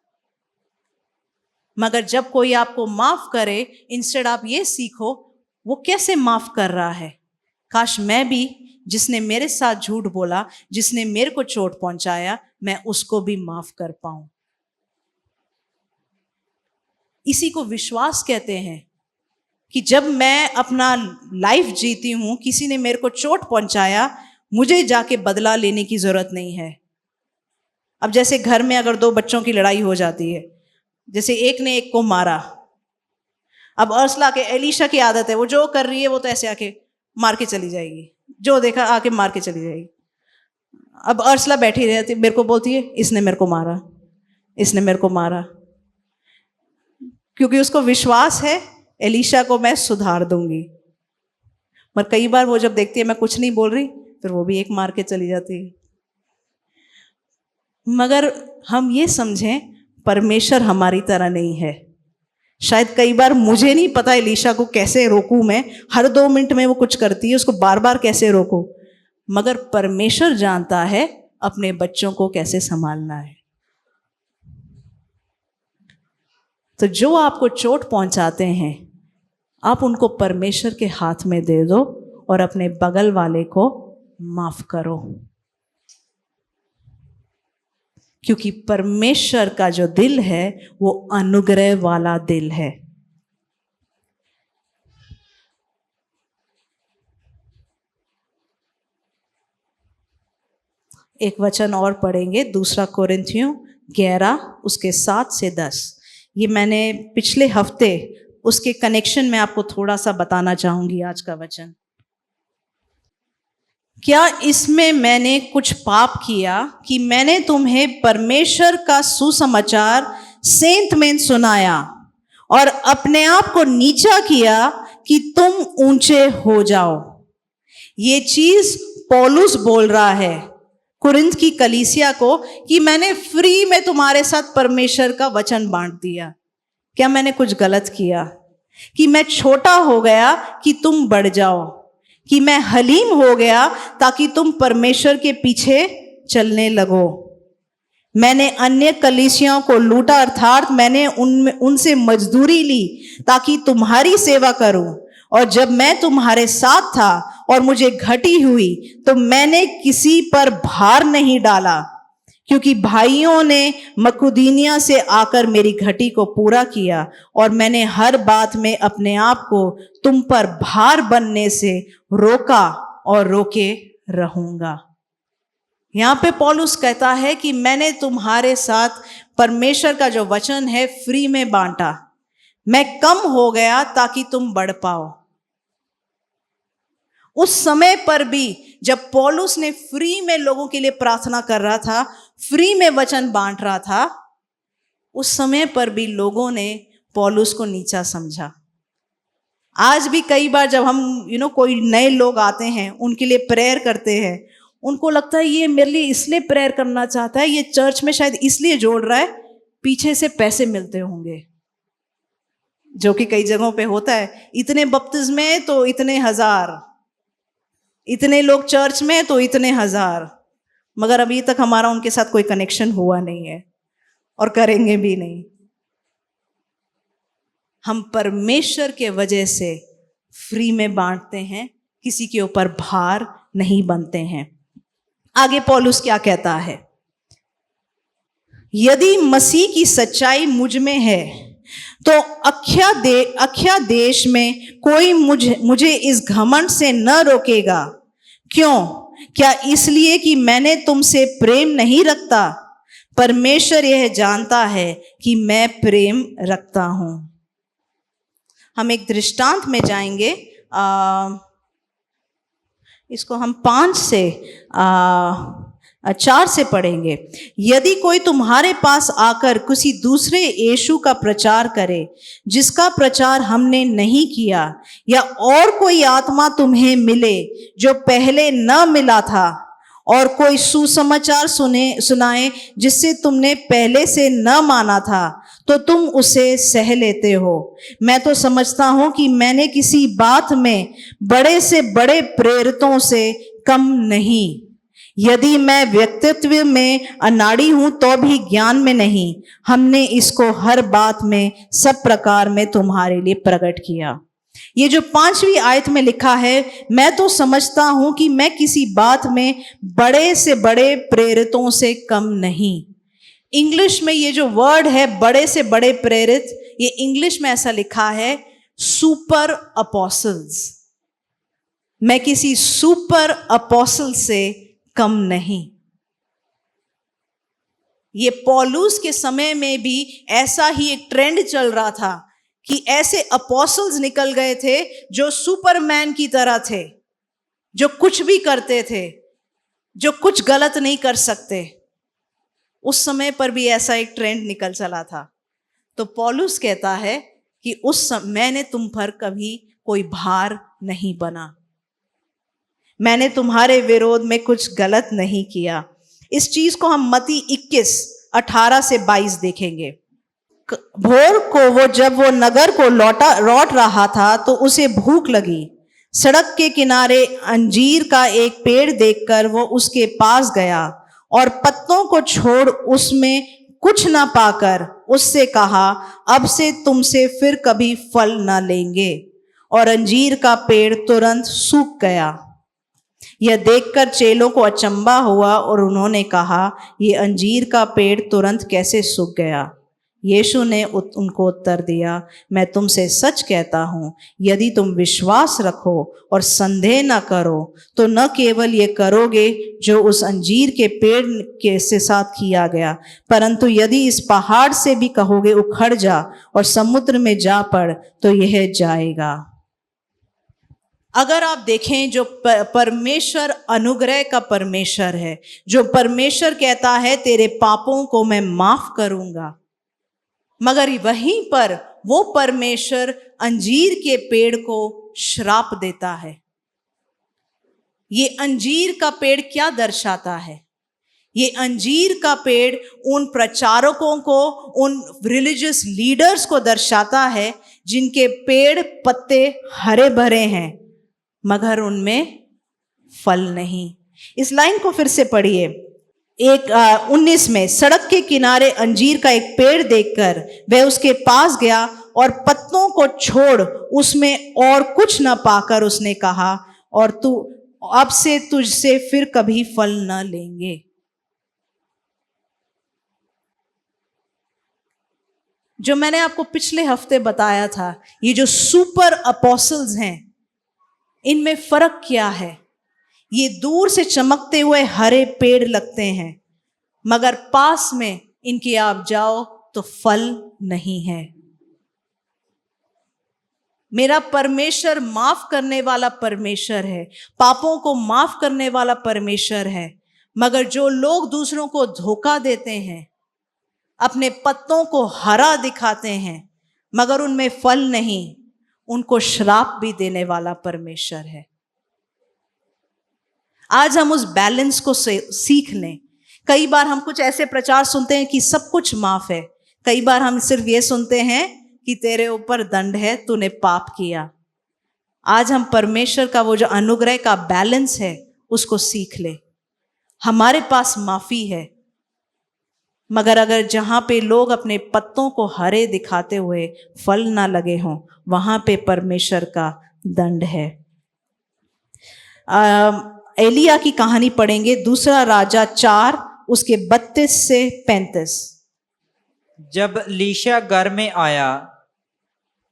मगर जब कोई आपको माफ करे, इंस्टेड आप ये सीखो वो कैसे माफ कर रहा है। काश मैं भी, जिसने मेरे साथ झूठ बोला, जिसने मेरे को चोट पहुंचाया, मैं उसको भी माफ कर पाऊं। इसी को विश्वास कहते हैं कि जब मैं अपना लाइफ जीती हूं, किसी ने मेरे को चोट पहुंचाया, मुझे जाके बदला लेने की जरूरत नहीं है। अब जैसे घर में अगर 2 बच्चों की लड़ाई हो जाती है, जैसे एक ने एक को मारा, अब अर्सला के एलिशा की आदत है, वो जो कर रही है वो तो ऐसे आके मार के चली जाएगी, जो देखा आके मार के चली जाएगी। अब अर्सला बैठी रहती, मेरे को बोलती है इसने मेरे को मारा, इसने मेरे को मारा, क्योंकि उसको विश्वास है एलिशा को मैं सुधार दूंगी। पर कई बार वो जब देखती है मैं कुछ नहीं बोल रही, फिर वो भी एक मार के चली जाती है। मगर हम ये समझें, परमेश्वर हमारी तरह नहीं है। शायद कई बार मुझे नहीं पता एलिशा को कैसे रोकूं मैं, हर 2 मिनट में वो कुछ करती है, उसको बार बार कैसे रोकूं, मगर परमेश्वर जानता है अपने बच्चों को कैसे संभालना है। तो जो आपको चोट पहुंचाते हैं, आप उनको परमेश्वर के हाथ में दे दो और अपने बगल वाले को माफ करो, क्योंकि परमेश्वर का जो दिल है वो अनुग्रह वाला दिल है। एक वचन और पढ़ेंगे, 2 कोरिन्थियों 11 उसके 7 से 10। ये मैंने पिछले हफ्ते उसके कनेक्शन में आपको थोड़ा सा बताना चाहूंगी। आज का वचन, क्या इसमें मैंने कुछ पाप किया कि मैंने तुम्हें परमेश्वर का सुसमाचार सेंत में सुनाया और अपने आप को नीचा किया कि तुम ऊंचे हो जाओ। ये चीज पौलुस बोल रहा है कुरिन्थ की कलीसिया को कि मैंने फ्री में तुम्हारे साथ परमेश्वर का वचन बांट दिया। क्या मैंने कुछ गलत किया कि मैं छोटा हो गया कि तुम बढ़ जाओ, कि मैं हलीम हो गया ताकि तुम परमेश्वर के पीछे चलने लगो? मैंने अन्य कलीसियाओं को लूटा, अर्थात मैंने उनसे मजदूरी ली ताकि तुम्हारी सेवा करूं। और जब मैं तुम्हारे साथ था और मुझे घटी हुई तो मैंने किसी पर भार नहीं डाला, क्योंकि भाइयों ने मकुदुनिया से आकर मेरी घटी को पूरा किया और मैंने हर बात में अपने आप को तुम पर भार बनने से रोका और रोके रहूंगा। यहां पे पौलुस कहता है कि मैंने तुम्हारे साथ परमेश्वर का जो वचन है फ्री में बांटा, मैं कम हो गया ताकि तुम बढ़ पाओ। उस समय पर भी जब पौलुस ने फ्री में लोगों के लिए प्रार्थना कर रहा था, फ्री में वचन बांट रहा था, उस समय पर भी लोगों ने पौलुस को नीचा समझा। आज भी कई बार जब हम कोई नए लोग आते हैं, उनके लिए प्रेयर करते हैं, उनको लगता है ये मेरे लिए इसलिए प्रेयर करना चाहता है, ये चर्च में शायद इसलिए जोड़ रहा है, पीछे से पैसे मिलते होंगे, जो कि कई जगहों पे होता है। इतने बपतिस्मे तो इतने हजार, इतने लोग चर्च में तो इतने हजार, मगर अभी तक हमारा उनके साथ कोई कनेक्शन हुआ नहीं है और करेंगे भी नहीं। हम परमेश्वर के वजह से फ्री में बांटते हैं, किसी के ऊपर भार नहीं बनते हैं। आगे पौलुस क्या कहता है, यदि मसीह की सच्चाई मुझ में है तो अख्या देश में कोई मुझे इस घमंड से न रोकेगा। क्यों? क्या इसलिए कि मैंने तुमसे प्रेम नहीं रखता? परमेश्वर यह जानता है कि मैं प्रेम रखता हूं। हम एक दृष्टांत में जाएंगे, इसको हम 5 से 4 से पढ़ेंगे। यदि कोई तुम्हारे पास आकर किसी दूसरे यीशु का प्रचार करे जिसका प्रचार हमने नहीं किया, या और कोई आत्मा तुम्हें मिले जो पहले न मिला था, और कोई सुसमाचार सुनाए जिससे तुमने पहले से न माना था, तो तुम उसे सह लेते हो। मैं तो समझता हूं कि मैंने किसी बात में बड़े से बड़े प्रेरितों से कम नहीं। यदि मैं व्यक्तित्व में अनाड़ी हूं तो भी ज्ञान में नहीं। हमने इसको हर बात में सब प्रकार में तुम्हारे लिए प्रकट किया। ये जो 5वीं आयत में लिखा है, मैं तो समझता हूं कि मैं किसी बात में बड़े से बड़े प्रेरितों से कम नहीं। इंग्लिश में ये जो वर्ड है बड़े से बड़े प्रेरित, ये इंग्लिश में ऐसा लिखा है सुपर अपोस्टल्स। मैं किसी सुपर अपोस्टल से कम नहीं। ये पौलुस के समय में भी ऐसा ही एक ट्रेंड चल रहा था कि ऐसे अपोस्टल्स निकल गए थे जो सुपरमैन की तरह थे, जो कुछ भी करते थे, जो कुछ गलत नहीं कर सकते। उस समय पर भी ऐसा एक ट्रेंड निकल चला था। तो पौलुस कहता है कि उस समय मैंने तुम पर कभी कोई भार नहीं बना, मैंने तुम्हारे विरोध में कुछ गलत नहीं किया। इस चीज को हम मत्ती 21:18 से 22 देखेंगे। भोर को जब वो नगर को लौट रहा था तो उसे भूख लगी। सड़क के किनारे अंजीर का एक पेड़ देखकर वो उसके पास गया और पत्तों को छोड़ उसमें कुछ न पाकर उससे कहा, अब से तुमसे फिर कभी फल न लेंगे। और अंजीर का पेड़ तुरंत सूख गया। यह देखकर चेलों को अचंभा हुआ और उन्होंने कहा, ये अंजीर का पेड़ तुरंत कैसे सूख गया? यीशु ने उनको उत्तर दिया, मैं तुमसे सच कहता हूँ, यदि तुम विश्वास रखो और संदेह न करो तो न केवल ये करोगे जो उस अंजीर के पेड़ के साथ किया गया, परंतु यदि इस पहाड़ से भी कहोगे उखड़ जा और समुद्र में जा पड़, तो यह जाएगा। अगर आप देखें, जो परमेश्वर अनुग्रह का परमेश्वर है, जो परमेश्वर कहता है तेरे पापों को मैं माफ करूंगा, मगर वहीं पर वो परमेश्वर अंजीर के पेड़ को श्राप देता है। ये अंजीर का पेड़ क्या दर्शाता है? ये अंजीर का पेड़ उन प्रचारकों को, उन रिलीजियस लीडर्स को दर्शाता है जिनके पेड़ पत्ते हरे भरे हैं मगर उनमें फल नहीं। इस लाइन को फिर से पढ़िए। 19 में, सड़क के किनारे अंजीर का एक पेड़ देखकर वह उसके पास गया और पत्तों को छोड़ उसमें और कुछ न पाकर उसने कहा, और तू अब से तुझसे फिर कभी फल न लेंगे। जो मैंने आपको पिछले हफ्ते बताया था, ये जो सुपर अपोस्टल्स हैं, इनमें फर्क क्या है? ये दूर से चमकते हुए हरे पेड़ लगते हैं मगर पास में इनके आप जाओ तो फल नहीं है। मेरा परमेश्वर माफ करने वाला परमेश्वर है, पापों को माफ करने वाला परमेश्वर है, मगर जो लोग दूसरों को धोखा देते हैं, अपने पत्तों को हरा दिखाते हैं मगर उनमें फल नहीं, उनको श्राप भी देने वाला परमेश्वर है। आज हम उस बैलेंस को सीख लें। कई बार हम कुछ ऐसे प्रचार सुनते हैं कि सब कुछ माफ है, कई बार हम सिर्फ ये सुनते हैं कि तेरे ऊपर दंड है, तूने पाप किया। आज हम परमेश्वर का वो जो अनुग्रह का बैलेंस है उसको सीख ले। हमारे पास माफी है, मगर अगर जहां पे लोग अपने पत्तों को हरे दिखाते हुए फल ना लगे हों, वहां पे परमेश्वर का दंड है। एलिया की कहानी पढ़ेंगे, दूसरा राजा 4 उसके 32 से 35। जब एलीशा घर में आया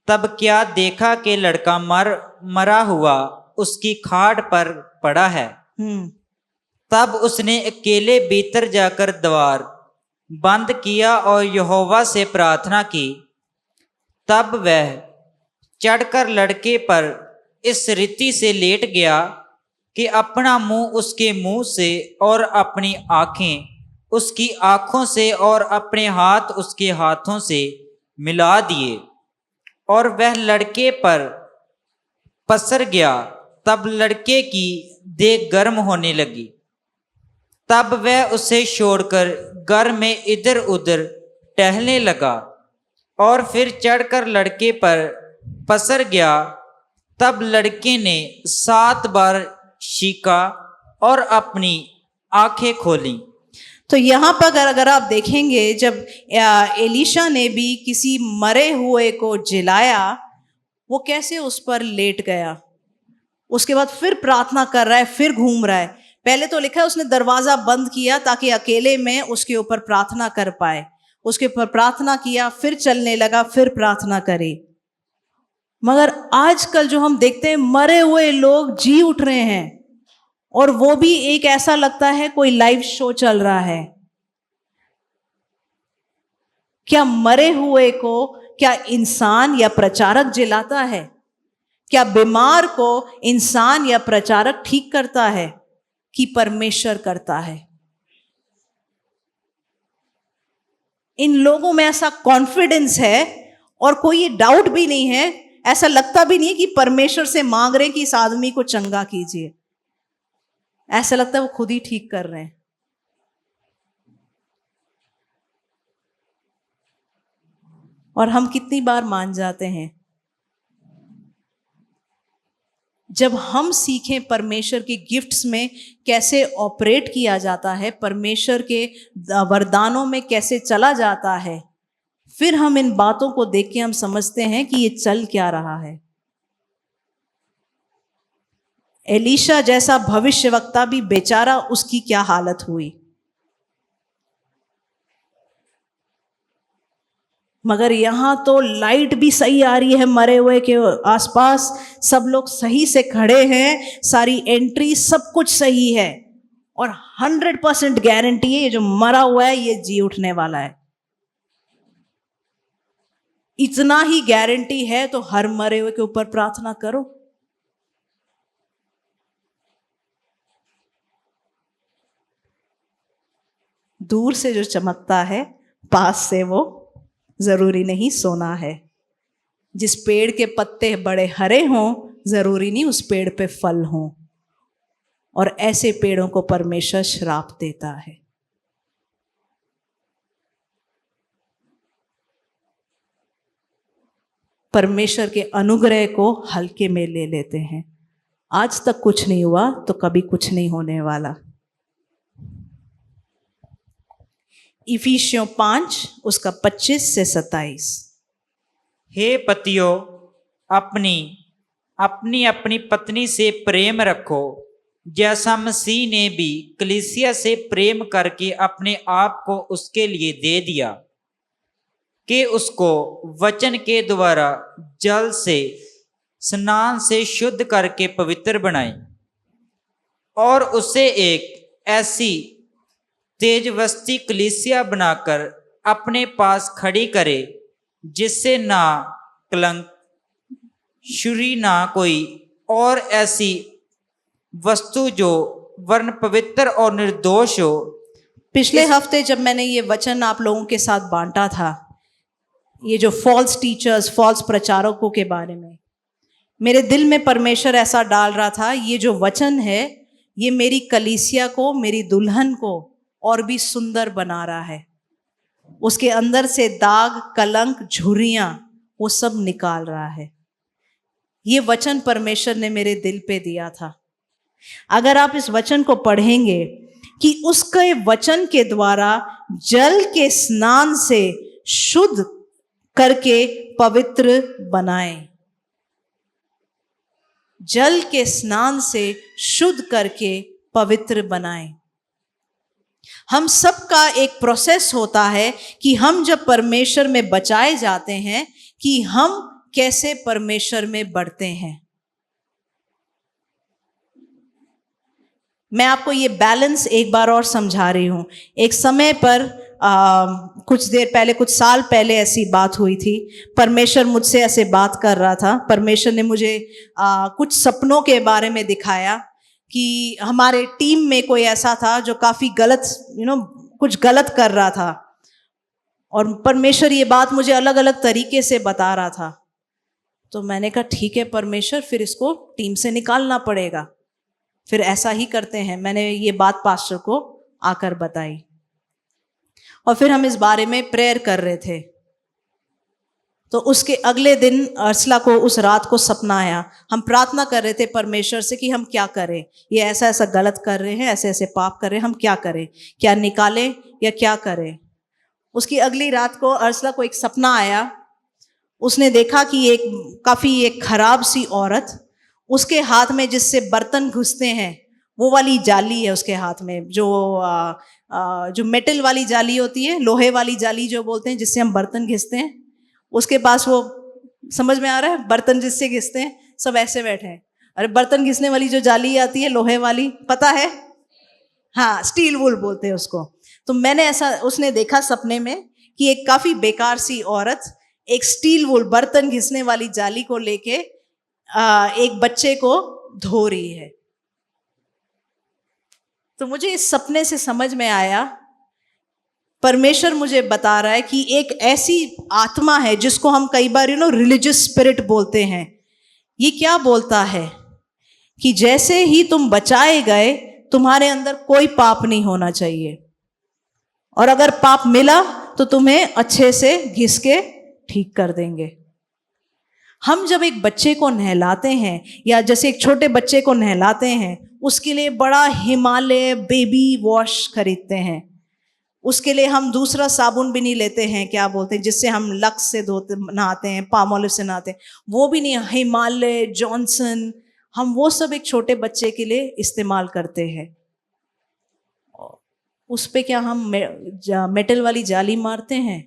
तब क्या देखा कि लड़का मरा हुआ उसकी खाट पर पड़ा है। तब उसने अकेले भीतर जाकर द्वार बंद किया और यहोवा से प्रार्थना की। तब वह चढ़कर लड़के पर इस रीति से लेट गया कि अपना मुंह उसके मुंह से और अपनी आंखें उसकी आंखों से और अपने हाथ उसके हाथों से मिला दिए, और वह लड़के पर पसर गया। तब लड़के की देह गर्म होने लगी। तब वह उसे छोड़कर घर में इधर उधर टहलने लगा और फिर चढ़कर लड़के पर पसर गया। तब लड़के ने 7 बार चीखा और अपनी आंखें खोली। तो यहाँ पर अगर आप देखेंगे, जब एलीशा ने भी किसी मरे हुए को जिलाया, वो कैसे उस पर लेट गया, उसके बाद फिर प्रार्थना कर रहा है, फिर घूम रहा है। पहले तो लिखा है उसने दरवाजा बंद किया ताकि अकेले में उसके ऊपर प्रार्थना कर पाए। उसके ऊपर प्रार्थना किया, फिर चलने लगा, फिर प्रार्थना करे। मगर आजकल जो हम देखते हैं, मरे हुए लोग जी उठ रहे हैं, और वो भी एक ऐसा लगता है कोई लाइव शो चल रहा है। क्या मरे हुए को क्या इंसान या प्रचारक जिलाता है? क्या बीमार को इंसान या प्रचारक ठीक करता है कि परमेश्वर करता है? इन लोगों में ऐसा कॉन्फिडेंस है और कोई डाउट भी नहीं है, ऐसा लगता भी नहीं है कि परमेश्वर से मांग रहे हैं कि इस आदमी को चंगा कीजिए। ऐसा लगता है वो खुद ही ठीक कर रहे हैं। और हम कितनी बार मान जाते हैं। जब हम सीखें परमेश्वर के गिफ्ट्स में कैसे ऑपरेट किया जाता है, परमेश्वर के वरदानों में कैसे चला जाता है, फिर हम इन बातों को देख के हम समझते हैं कि ये चल क्या रहा है। एलीशा जैसा भविष्यवक्ता भी बेचारा, उसकी क्या हालत हुई। मगर यहां तो लाइट भी सही आ रही है, मरे हुए के आसपास सब लोग सही से खड़े हैं, सारी एंट्री सब कुछ सही है, और 100% गारंटी है ये जो मरा हुआ है ये जी उठने वाला है। इतना ही गारंटी है तो हर मरे हुए के ऊपर प्रार्थना करो। दूर से जो चमकता है, पास से वो जरूरी नहीं सोना है। जिस पेड़ के पत्ते बड़े हरे हों, जरूरी नहीं उस पेड़ पे फल हों, और ऐसे पेड़ों को परमेश्वर श्राप देता है। परमेश्वर के अनुग्रह को हल्के में ले लेते हैं। आज तक कुछ नहीं हुआ तो कभी कुछ नहीं होने वाला। इफिसियों 5 उसका 25 से 27। हे पतियों, अपनी अपनी पत्नी से प्रेम रखो, जैसा मसीह ने भी कलीसिया से प्रेम करके अपने आप को उसके लिए दे दिया, कि उसको वचन के द्वारा जल से स्नान से शुद्ध करके पवित्र बनाए, और उसे एक ऐसी तेजस्वी कलीसिया बनाकर अपने पास खड़ी करे, जिससे ना कलंक, छुरी, ना कोई और ऐसी वस्तु जो वर्ण पवित्र और निर्दोष हो। पिछले हफ्ते जब मैंने ये वचन आप लोगों के साथ बांटा था, ये जो फॉल्स टीचर्स, फॉल्स प्रचारकों के बारे में, मेरे दिल में परमेश्वर ऐसा डाल रहा था, ये जो वचन है ये मेरी कलीसिया को, मेरी दुल्हन को और भी सुंदर बना रहा है। उसके अंदर से दाग, कलंक, झुर्रियां वो सब निकाल रहा है। ये वचन परमेश्वर ने मेरे दिल पे दिया था। अगर आप इस वचन को पढ़ेंगे कि उसके वचन के द्वारा जल के स्नान से शुद्ध करके पवित्र बनाए, जल के स्नान से शुद्ध करके पवित्र बनाए। हम सबका एक प्रोसेस होता है कि हम जब परमेश्वर में बचाए जाते हैं कि हम कैसे परमेश्वर में बढ़ते हैं। मैं आपको ये बैलेंस एक बार और समझा रही हूं। एक समय पर कुछ देर पहले, कुछ साल पहले ऐसी बात हुई थी। परमेश्वर मुझसे ऐसे बात कर रहा था। परमेश्वर ने मुझे कुछ सपनों के बारे में दिखाया कि हमारे टीम में कोई ऐसा था जो काफ़ी गलत कुछ गलत कर रहा था, और परमेश्वर ये बात मुझे अलग अलग तरीके से बता रहा था। तो मैंने कहा ठीक है परमेश्वर, फिर इसको टीम से निकालना पड़ेगा, फिर ऐसा ही करते हैं। मैंने ये बात पास्टर को आकर बताई और फिर हम इस बारे में प्रेयर कर रहे थे। तो उसके अगले दिन अर्सला को उस रात को सपना आया। हम प्रार्थना कर रहे थे परमेश्वर से कि हम क्या करें, ये ऐसा ऐसा गलत कर रहे हैं, ऐसे ऐसे पाप कर रहे हैं, हम क्या करें, क्या निकालें या क्या करें। उसकी अगली रात को अर्सला को एक सपना आया। उसने देखा कि एक खराब सी औरत, उसके हाथ में जिससे बर्तन घुसते हैं वो वाली जाली है उसके हाथ में, जो मेटल वाली जाली होती है, लोहे वाली जाली जो बोलते हैं, जिससे हम बर्तन घिसते हैं। उसके पास वो, समझ में आ रहा है, बर्तन जिससे घिसते हैं, सब ऐसे बैठे हैं। अरे बर्तन घिसने वाली जो जाली आती है लोहे वाली, पता है? हाँ, स्टील वुल बोलते हैं उसको। तो उसने देखा सपने में कि एक काफी बेकार सी औरत एक स्टील वुल, बर्तन घिसने वाली जाली को लेके एक बच्चे को धो रही है। तो मुझे इस सपने से समझ में आया, परमेश्वर मुझे बता रहा है कि एक ऐसी आत्मा है जिसको हम कई बार रिलीजियस स्पिरिट बोलते हैं। ये क्या बोलता है कि जैसे ही तुम बचाए गए, तुम्हारे अंदर कोई पाप नहीं होना चाहिए, और अगर पाप मिला तो तुम्हें अच्छे से घिस के ठीक कर देंगे। हम जब एक बच्चे को नहलाते हैं, या जैसे एक छोटे बच्चे को नहलाते हैं, उसके लिए बड़ा हिमालय बेबी वॉश खरीदते हैं। उसके लिए हम दूसरा साबुन भी नहीं लेते हैं, क्या बोलते हैं, जिससे हम लक्स से धोते नहाते हैं, पामोलिव से नहाते हैं, वो भी नहीं, हिमालय, जॉनसन, हम वो सब एक छोटे बच्चे के लिए इस्तेमाल करते हैं। उस पे क्या हम मेटल वाली जाली मारते हैं?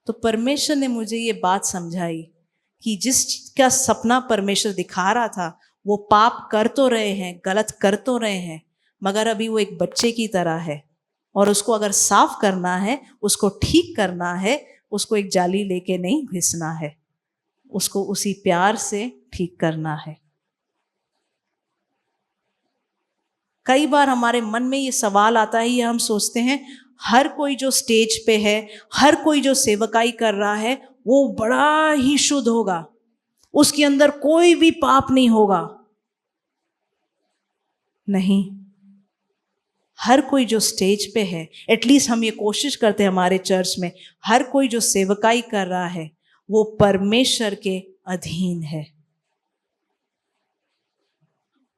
तो परमेश्वर ने मुझे ये बात समझाई कि जिसका सपना परमेश्वर दिखा रहा था, वो पाप कर तो रहे हैं, गलत कर तो रहे हैं, मगर अभी वो एक बच्चे की तरह है, और उसको अगर साफ करना है, उसको ठीक करना है, उसको एक जाली लेके नहीं घिसना है, उसको उसी प्यार से ठीक करना है। कई बार हमारे मन में ये सवाल आता है, या हम सोचते हैं हर कोई जो स्टेज पे है, हर कोई जो सेवकाई कर रहा है, वो बड़ा ही शुद्ध होगा, उसके अंदर कोई भी पाप नहीं होगा। नहीं, हर कोई जो स्टेज पे है, एटलीस्ट हम ये कोशिश करते हैं हमारे चर्च में, हर कोई जो सेवकाई कर रहा है वो परमेश्वर के अधीन है।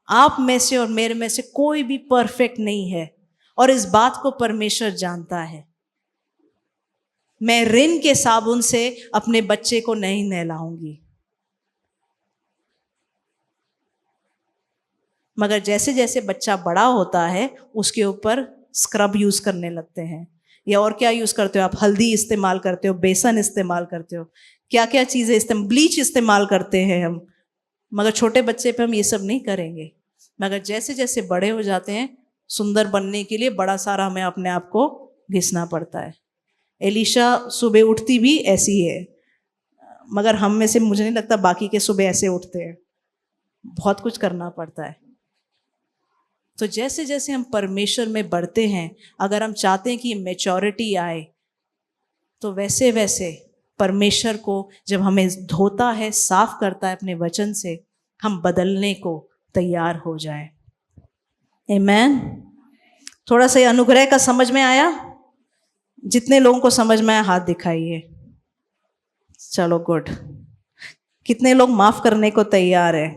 आप में से और मेरे में से कोई भी परफेक्ट नहीं है, और इस बात को परमेश्वर जानता है। मैं रिन के साबुन से अपने बच्चे को नहीं नहलाऊंगी, मगर जैसे जैसे बच्चा बड़ा होता है उसके ऊपर स्क्रब यूज करने लगते हैं, या और क्या यूज करते हो आप, हल्दी इस्तेमाल करते हो, बेसन इस्तेमाल करते हो, क्या क्या चीजें ब्लीच इस्तेमाल करते हैं हम, मगर छोटे बच्चे पे हम ये सब नहीं करेंगे। मगर जैसे जैसे बड़े हो जाते हैं, सुंदर बनने के लिए बड़ा सारा हमें अपने आप को घिसना पड़ता है। एलिशा सुबह उठती भी ऐसी है, मगर हम में से मुझे नहीं लगता बाकी के सुबह ऐसे उठते हैं, बहुत कुछ करना पड़ता है। तो जैसे जैसे हम परमेश्वर में बढ़ते हैं, अगर हम चाहते हैं कि मैच्योरिटी आए, तो वैसे वैसे परमेश्वर को जब हमें धोता है, साफ करता है अपने वचन से, हम बदलने को तैयार हो जाए। आमीन। थोड़ा सा ये अनुग्रह का समझ में आया? जितने लोगों को समझ में आया हाथ दिखाइए। चलो गुड। कितने लोग माफ करने को तैयार है?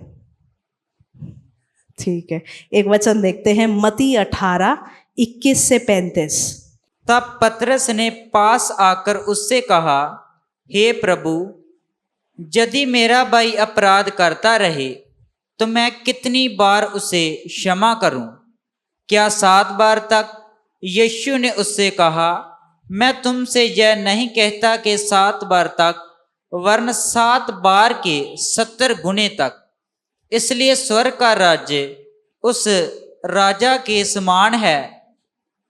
ठीक है, एक वचन देखते हैं, मत्ती 18:21 से 35। तब पतरस ने पास आकर उससे कहा, हे प्रभु, यदि मेरा भाई अपराध करता रहे तो मैं कितनी बार उसे क्षमा करूं? क्या 7 बार तक? यीशु ने उससे कहा, मैं तुमसे यह नहीं कहता कि 7 बार तक, वरन 7 बार के 70 गुने तक। इसलिए स्वर्ग का राज्य उस राजा के समान है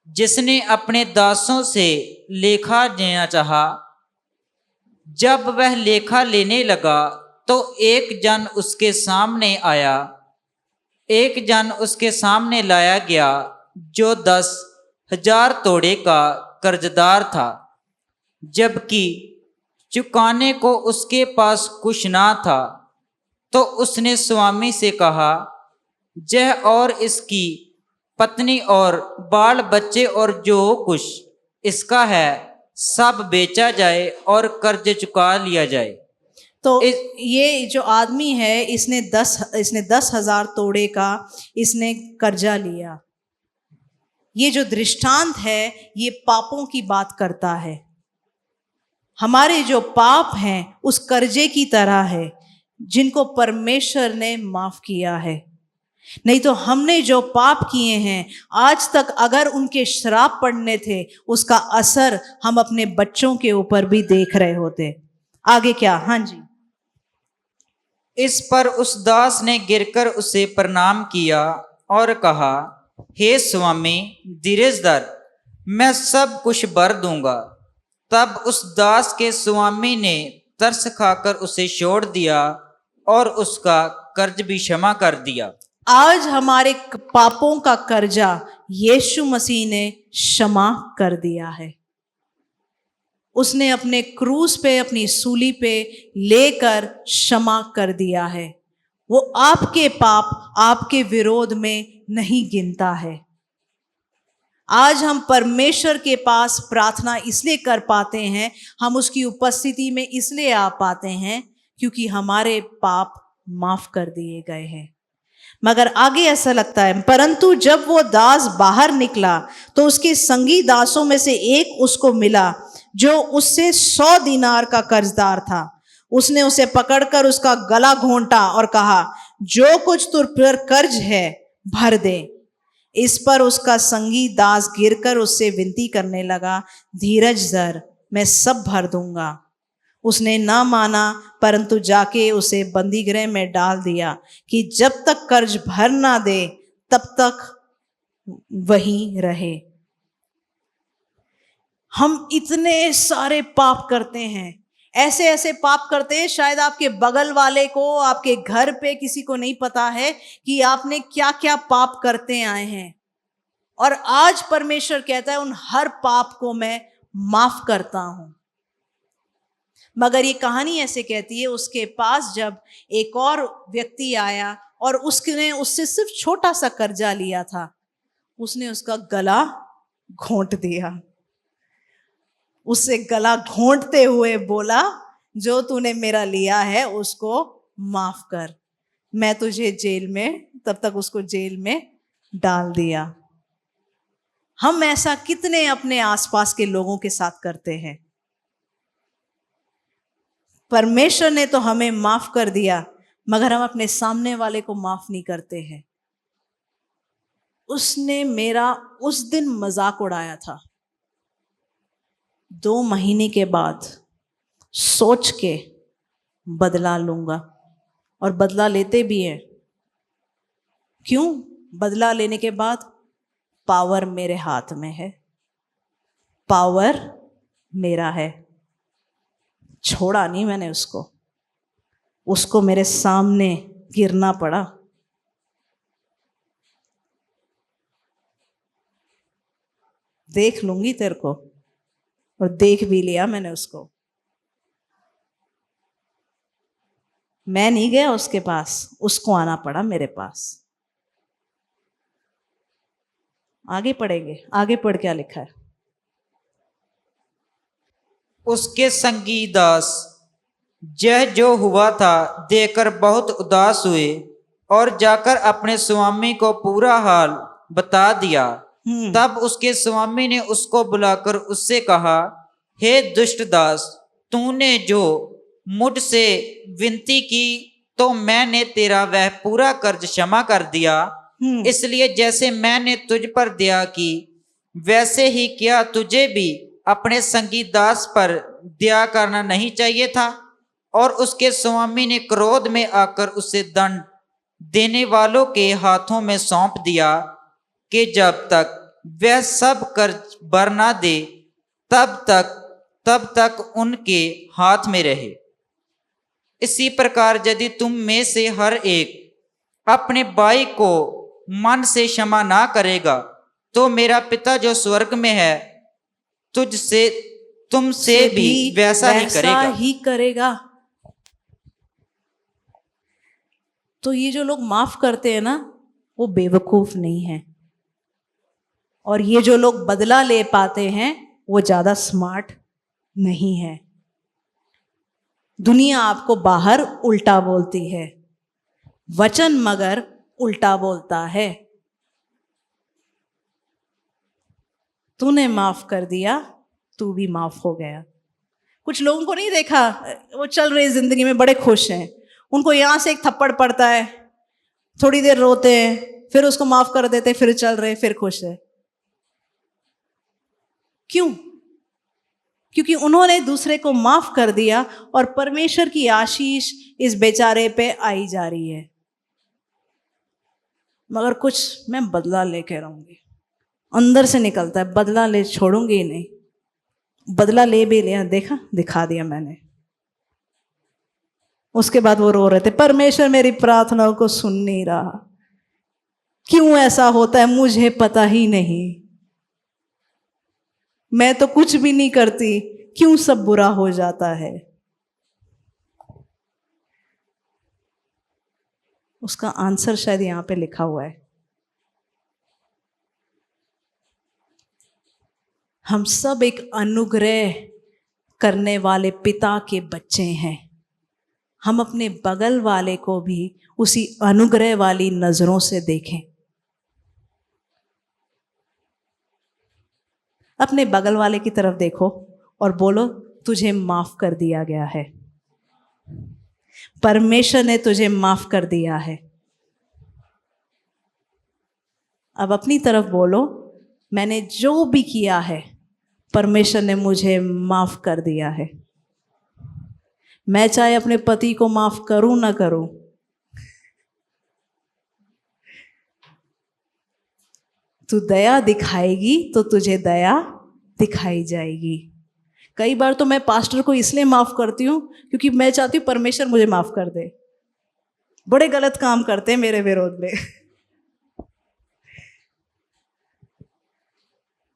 जिसने अपने दासों से लेखा देना चाहा। जब वह लेखा लेने लगा तो एक जन उसके सामने लाया गया जो 10,000 तोड़े का कर्जदार था, जबकि चुकाने को उसके पास कुछ ना था। तो उसने स्वामी से कहा, यह और इसकी पत्नी और बाल बच्चे और जो कुछ इसका है सब बेचा जाए और कर्ज चुका लिया जाए। तो ये जो आदमी है, इसने 10,000 तोड़े का इसने कर्जा लिया। ये जो दृष्टांत है ये पापों की बात करता है। हमारे जो पाप हैं उस कर्जे की तरह है जिनको परमेश्वर ने माफ किया है। नहीं तो हमने जो पाप किए हैं आज तक, अगर उनके श्राप पड़ने थे, उसका असर हम अपने बच्चों के ऊपर भी देख रहे होते। आगे क्या? हाँ जी। इस पर उस दास ने गिरकर उसे प्रणाम किया और कहा, हे स्वामी, धीरज धर, मैं सब कुछ भर दूंगा। तब उस दास के स्वामी ने तरस खाकर उसे छोड़ दिया और उसका कर्ज भी क्षमा कर दिया। आज हमारे पापों का कर्जा यीशु मसीह ने क्षमा कर दिया है। उसने अपने क्रूस पे, अपनी सूली पे लेकर क्षमा कर दिया है। वो आपके पाप आपके विरोध में नहीं गिनता है। आज हम परमेश्वर के पास प्रार्थना इसलिए कर पाते हैं, हम उसकी उपस्थिति में इसलिए आ पाते हैं क्योंकि हमारे पाप माफ कर दिए गए हैं। मगर आगे ऐसा लगता है, परंतु जब वो दास बाहर निकला तो उसके संगी दासों में से एक उसको मिला जो उससे 100 दीनार का कर्जदार था। उसने उसे पकड़कर उसका गला घोंटा और कहा, जो कुछ तुझ पर कर्ज है भर दे। इस पर उसका संगी दास गिरकर उससे विनती करने लगा, धीरज धर, मैं सब भर दूंगा। उसने ना माना, परंतु जाके उसे बंदी गृह में डाल दिया कि जब तक कर्ज भर ना दे तब तक वहीं रहे। हम इतने सारे पाप करते हैं, ऐसे ऐसे पाप करते हैं, शायद आपके बगल वाले को, आपके घर पे किसी को नहीं पता है कि आपने क्या क्या पाप करते आए हैं। और आज परमेश्वर कहता है, उन हर पाप को मैं माफ करता हूं। मगर ये कहानी ऐसे कहती है, उसके पास जब एक और व्यक्ति आया और उसने उससे सिर्फ छोटा सा कर्जा लिया था, उसने उसका गला घोंट दिया। उससे गला घोंटते हुए बोला, जो तूने मेरा लिया है उसको माफ कर, मैं तुझे जेल में, तब तक उसको जेल में डाल दिया। हम ऐसा कितने अपने आसपास के लोगों के साथ करते हैं। परमेश्वर ने तो हमें माफ कर दिया, मगर हम अपने सामने वाले को माफ नहीं करते हैं। उसने मेरा उस दिन मजाक उड़ाया था, 2 महीने के बाद सोच के बदला लूंगा, और बदला लेते भी हैं। क्यों? बदला लेने के बाद पावर मेरे हाथ में है, पावर मेरा है। छोड़ा नहीं मैंने उसको मेरे सामने गिरना पड़ा। देख लूंगी तेरे को, और देख भी लिया मैंने उसको। मैं नहीं गया उसके पास, उसको आना पड़ा मेरे पास। आगे पढ़ेंगे, आगे पढ़ क्या लिखा है। उसके संगी दास यह जो हुआ था देखकर बहुत उदास हुए और जाकर अपने स्वामी को पूरा हाल बता दिया। तब उसके स्वामी ने उसको बुलाकर उससे कहा, हे दुष्ट दास, तूने जो मुझसे विनती की तो मैंने तेरा वह पूरा कर्ज क्षमा कर दिया। इसलिए जैसे मैंने तुझ पर दया की वैसे ही क्या तुझे भी अपने संगी दास पर दया करना नहीं चाहिए था। और उसके स्वामी ने क्रोध में आकर उसे दंड देने वालों के हाथों में सौंप दिया कि जब तक वह सब कर्ज भर ना दे तब तक उनके हाथ में रहे। इसी प्रकार यदि तुम में से हर एक अपने भाई को मन से क्षमा ना करेगा तो मेरा पिता जो स्वर्ग में है तुमसे भी वैसा ही करेगा। तो ये जो लोग माफ करते हैं ना, वो बेवकूफ नहीं है, और ये जो लोग बदला ले पाते हैं वो ज्यादा स्मार्ट नहीं है। दुनिया आपको बाहर उल्टा बोलती है, वचन मगर उल्टा बोलता है। तूने माफ कर दिया, तू भी माफ हो गया। कुछ लोगों को नहीं देखा, वो चल रहे जिंदगी में बड़े खुश हैं, उनको यहां से एक थप्पड़ पड़ता है, थोड़ी देर रोते हैं, फिर उसको माफ कर देते, फिर चल रहे, फिर खुश है। क्यों? क्योंकि उन्होंने दूसरे को माफ कर दिया और परमेश्वर की आशीष इस बेचारे पे आई जा रही है। मगर कुछ मैं बदला लेके रहूंगी, अंदर से निकलता है, बदला ले छोड़ूंगी ही नहीं। बदला ले भी लिया, देखा, दिखा दिया मैंने। उसके बाद वो रो रहे थे, परमेश्वर मेरी प्रार्थनाओं को सुन नहीं रहा, क्यों ऐसा होता है मुझे पता ही नहीं, मैं तो कुछ भी नहीं करती, क्यों सब बुरा हो जाता है। उसका आंसर शायद यहां पे लिखा हुआ है। हम सब एक अनुग्रह करने वाले पिता के बच्चे हैं। हम अपने बगल वाले को भी उसी अनुग्रह वाली नजरों से देखें। अपने बगल वाले की तरफ देखो और बोलो, तुझे माफ कर दिया गया है, परमेश्वर ने तुझे माफ कर दिया है। अब अपनी तरफ बोलो, मैंने जो भी किया है परमेश्वर ने मुझे माफ कर दिया है। मैं चाहे अपने पति को माफ करूं ना करूं, तू दया दिखाएगी तो तुझे दया दिखाई जाएगी। कई बार तो मैं पास्टर को इसलिए माफ करती हूं क्योंकि मैं चाहती हूं परमेश्वर मुझे माफ कर दे। बड़े गलत काम करते हैं मेरे विरोध में,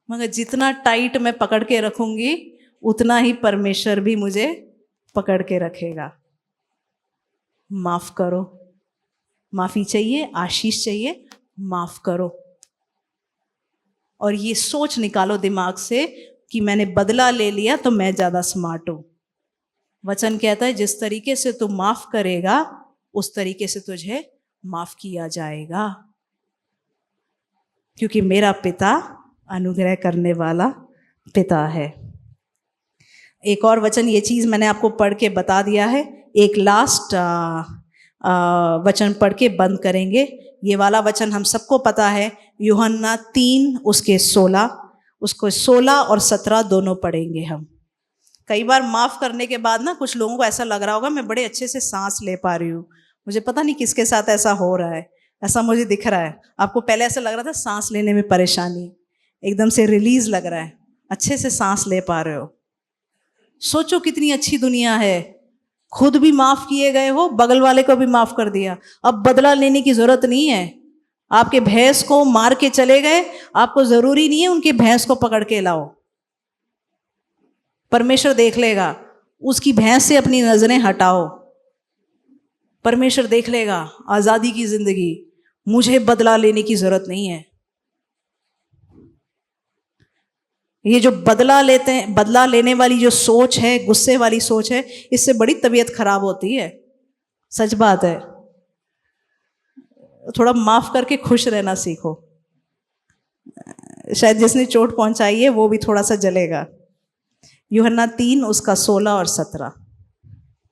मगर जितना टाइट मैं पकड़ के रखूंगी उतना ही परमेश्वर भी मुझे पकड़ के रखेगा। माफ करो, माफी चाहिए, आशीष चाहिए, माफ करो। और ये सोच निकालो दिमाग से कि मैंने बदला ले लिया तो मैं ज्यादा स्मार्ट हूं। वचन कहता है जिस तरीके से तू माफ करेगा उस तरीके से तुझे माफ किया जाएगा, क्योंकि मेरा पिता अनुग्रह करने वाला पिता है। एक और वचन, ये चीज मैंने आपको पढ़ के बता दिया है, एक लास्ट वचन पढ़ के बंद करेंगे। ये वाला वचन हम सबको पता है, यूहन्ना 3 उसके 16, उसको 16 और 17 दोनों पढ़ेंगे हम। कई बार माफ करने के बाद ना कुछ लोगों को ऐसा लग रहा होगा मैं बड़े अच्छे से सांस ले पा रही हूँ, मुझे पता नहीं किसके साथ ऐसा हो रहा है, ऐसा मुझे दिख रहा है। आपको पहले ऐसा लग रहा था सांस लेने में परेशानी, एकदम से रिलीज लग रहा है, अच्छे से सांस ले पा रहे हो। सोचो कितनी अच्छी दुनिया है, खुद भी माफ किए गए हो, बगल वाले को भी माफ कर दिया। अब बदला लेने की जरूरत नहीं है। आपके भैंस को मार के चले गए, आपको जरूरी नहीं है उनकी भैंस को पकड़ के लाओ, परमेश्वर देख लेगा। उसकी भैंस से अपनी नजरें हटाओ, परमेश्वर देख लेगा, आजादी की जिंदगी, मुझे बदला लेने की जरूरत नहीं है। ये जो बदला लेते हैं, बदला लेने वाली जो सोच है, गुस्से वाली सोच है, इससे बड़ी तबीयत खराब होती है। सच बात है। थोड़ा माफ करके खुश रहना सीखो। शायद जिसने चोट पहुंचाई है वो भी थोड़ा सा जलेगा। यूहन्ना 3 उसका 16 और 17।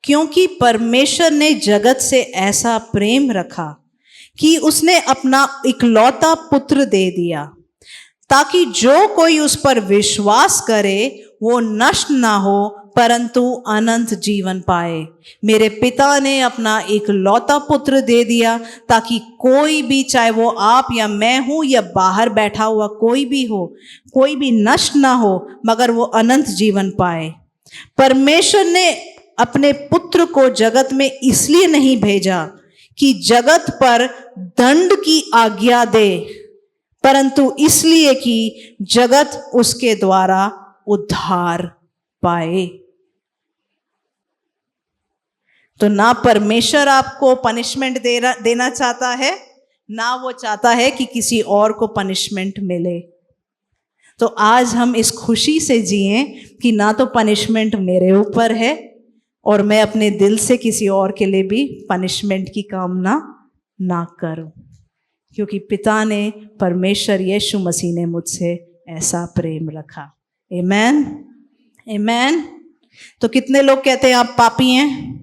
क्योंकि परमेश्वर ने जगत से ऐसा प्रेम रखा कि उसने अपना इकलौता पुत्र दे दिया, ताकि जो कोई उस पर विश्वास करे वो नष्ट ना हो परंतु अनंत जीवन पाए। मेरे पिता ने अपना इकलौता पुत्र दे दिया ताकि कोई भी, चाहे वो आप या मैं हूं या बाहर बैठा हुआ कोई भी हो, कोई भी नष्ट ना हो मगर वो अनंत जीवन पाए। परमेश्वर ने अपने पुत्र को जगत में इसलिए नहीं भेजा कि जगत पर दंड की आज्ञा दे, परंतु इसलिए कि जगत उसके द्वारा उद्धार पाए। तो ना परमेश्वर आपको पनिशमेंट देना चाहता है, ना वो चाहता है कि किसी और को पनिशमेंट मिले। तो आज हम इस खुशी से जिएं कि ना तो पनिशमेंट मेरे ऊपर है और मैं अपने दिल से किसी और के लिए भी पनिशमेंट की कामना ना करूं, क्योंकि पिता ने, परमेश्वर यीशु मसीह ने मुझसे ऐसा प्रेम रखा। आमेन, आमेन। तो कितने लोग कहते हैं आप पापी हैं?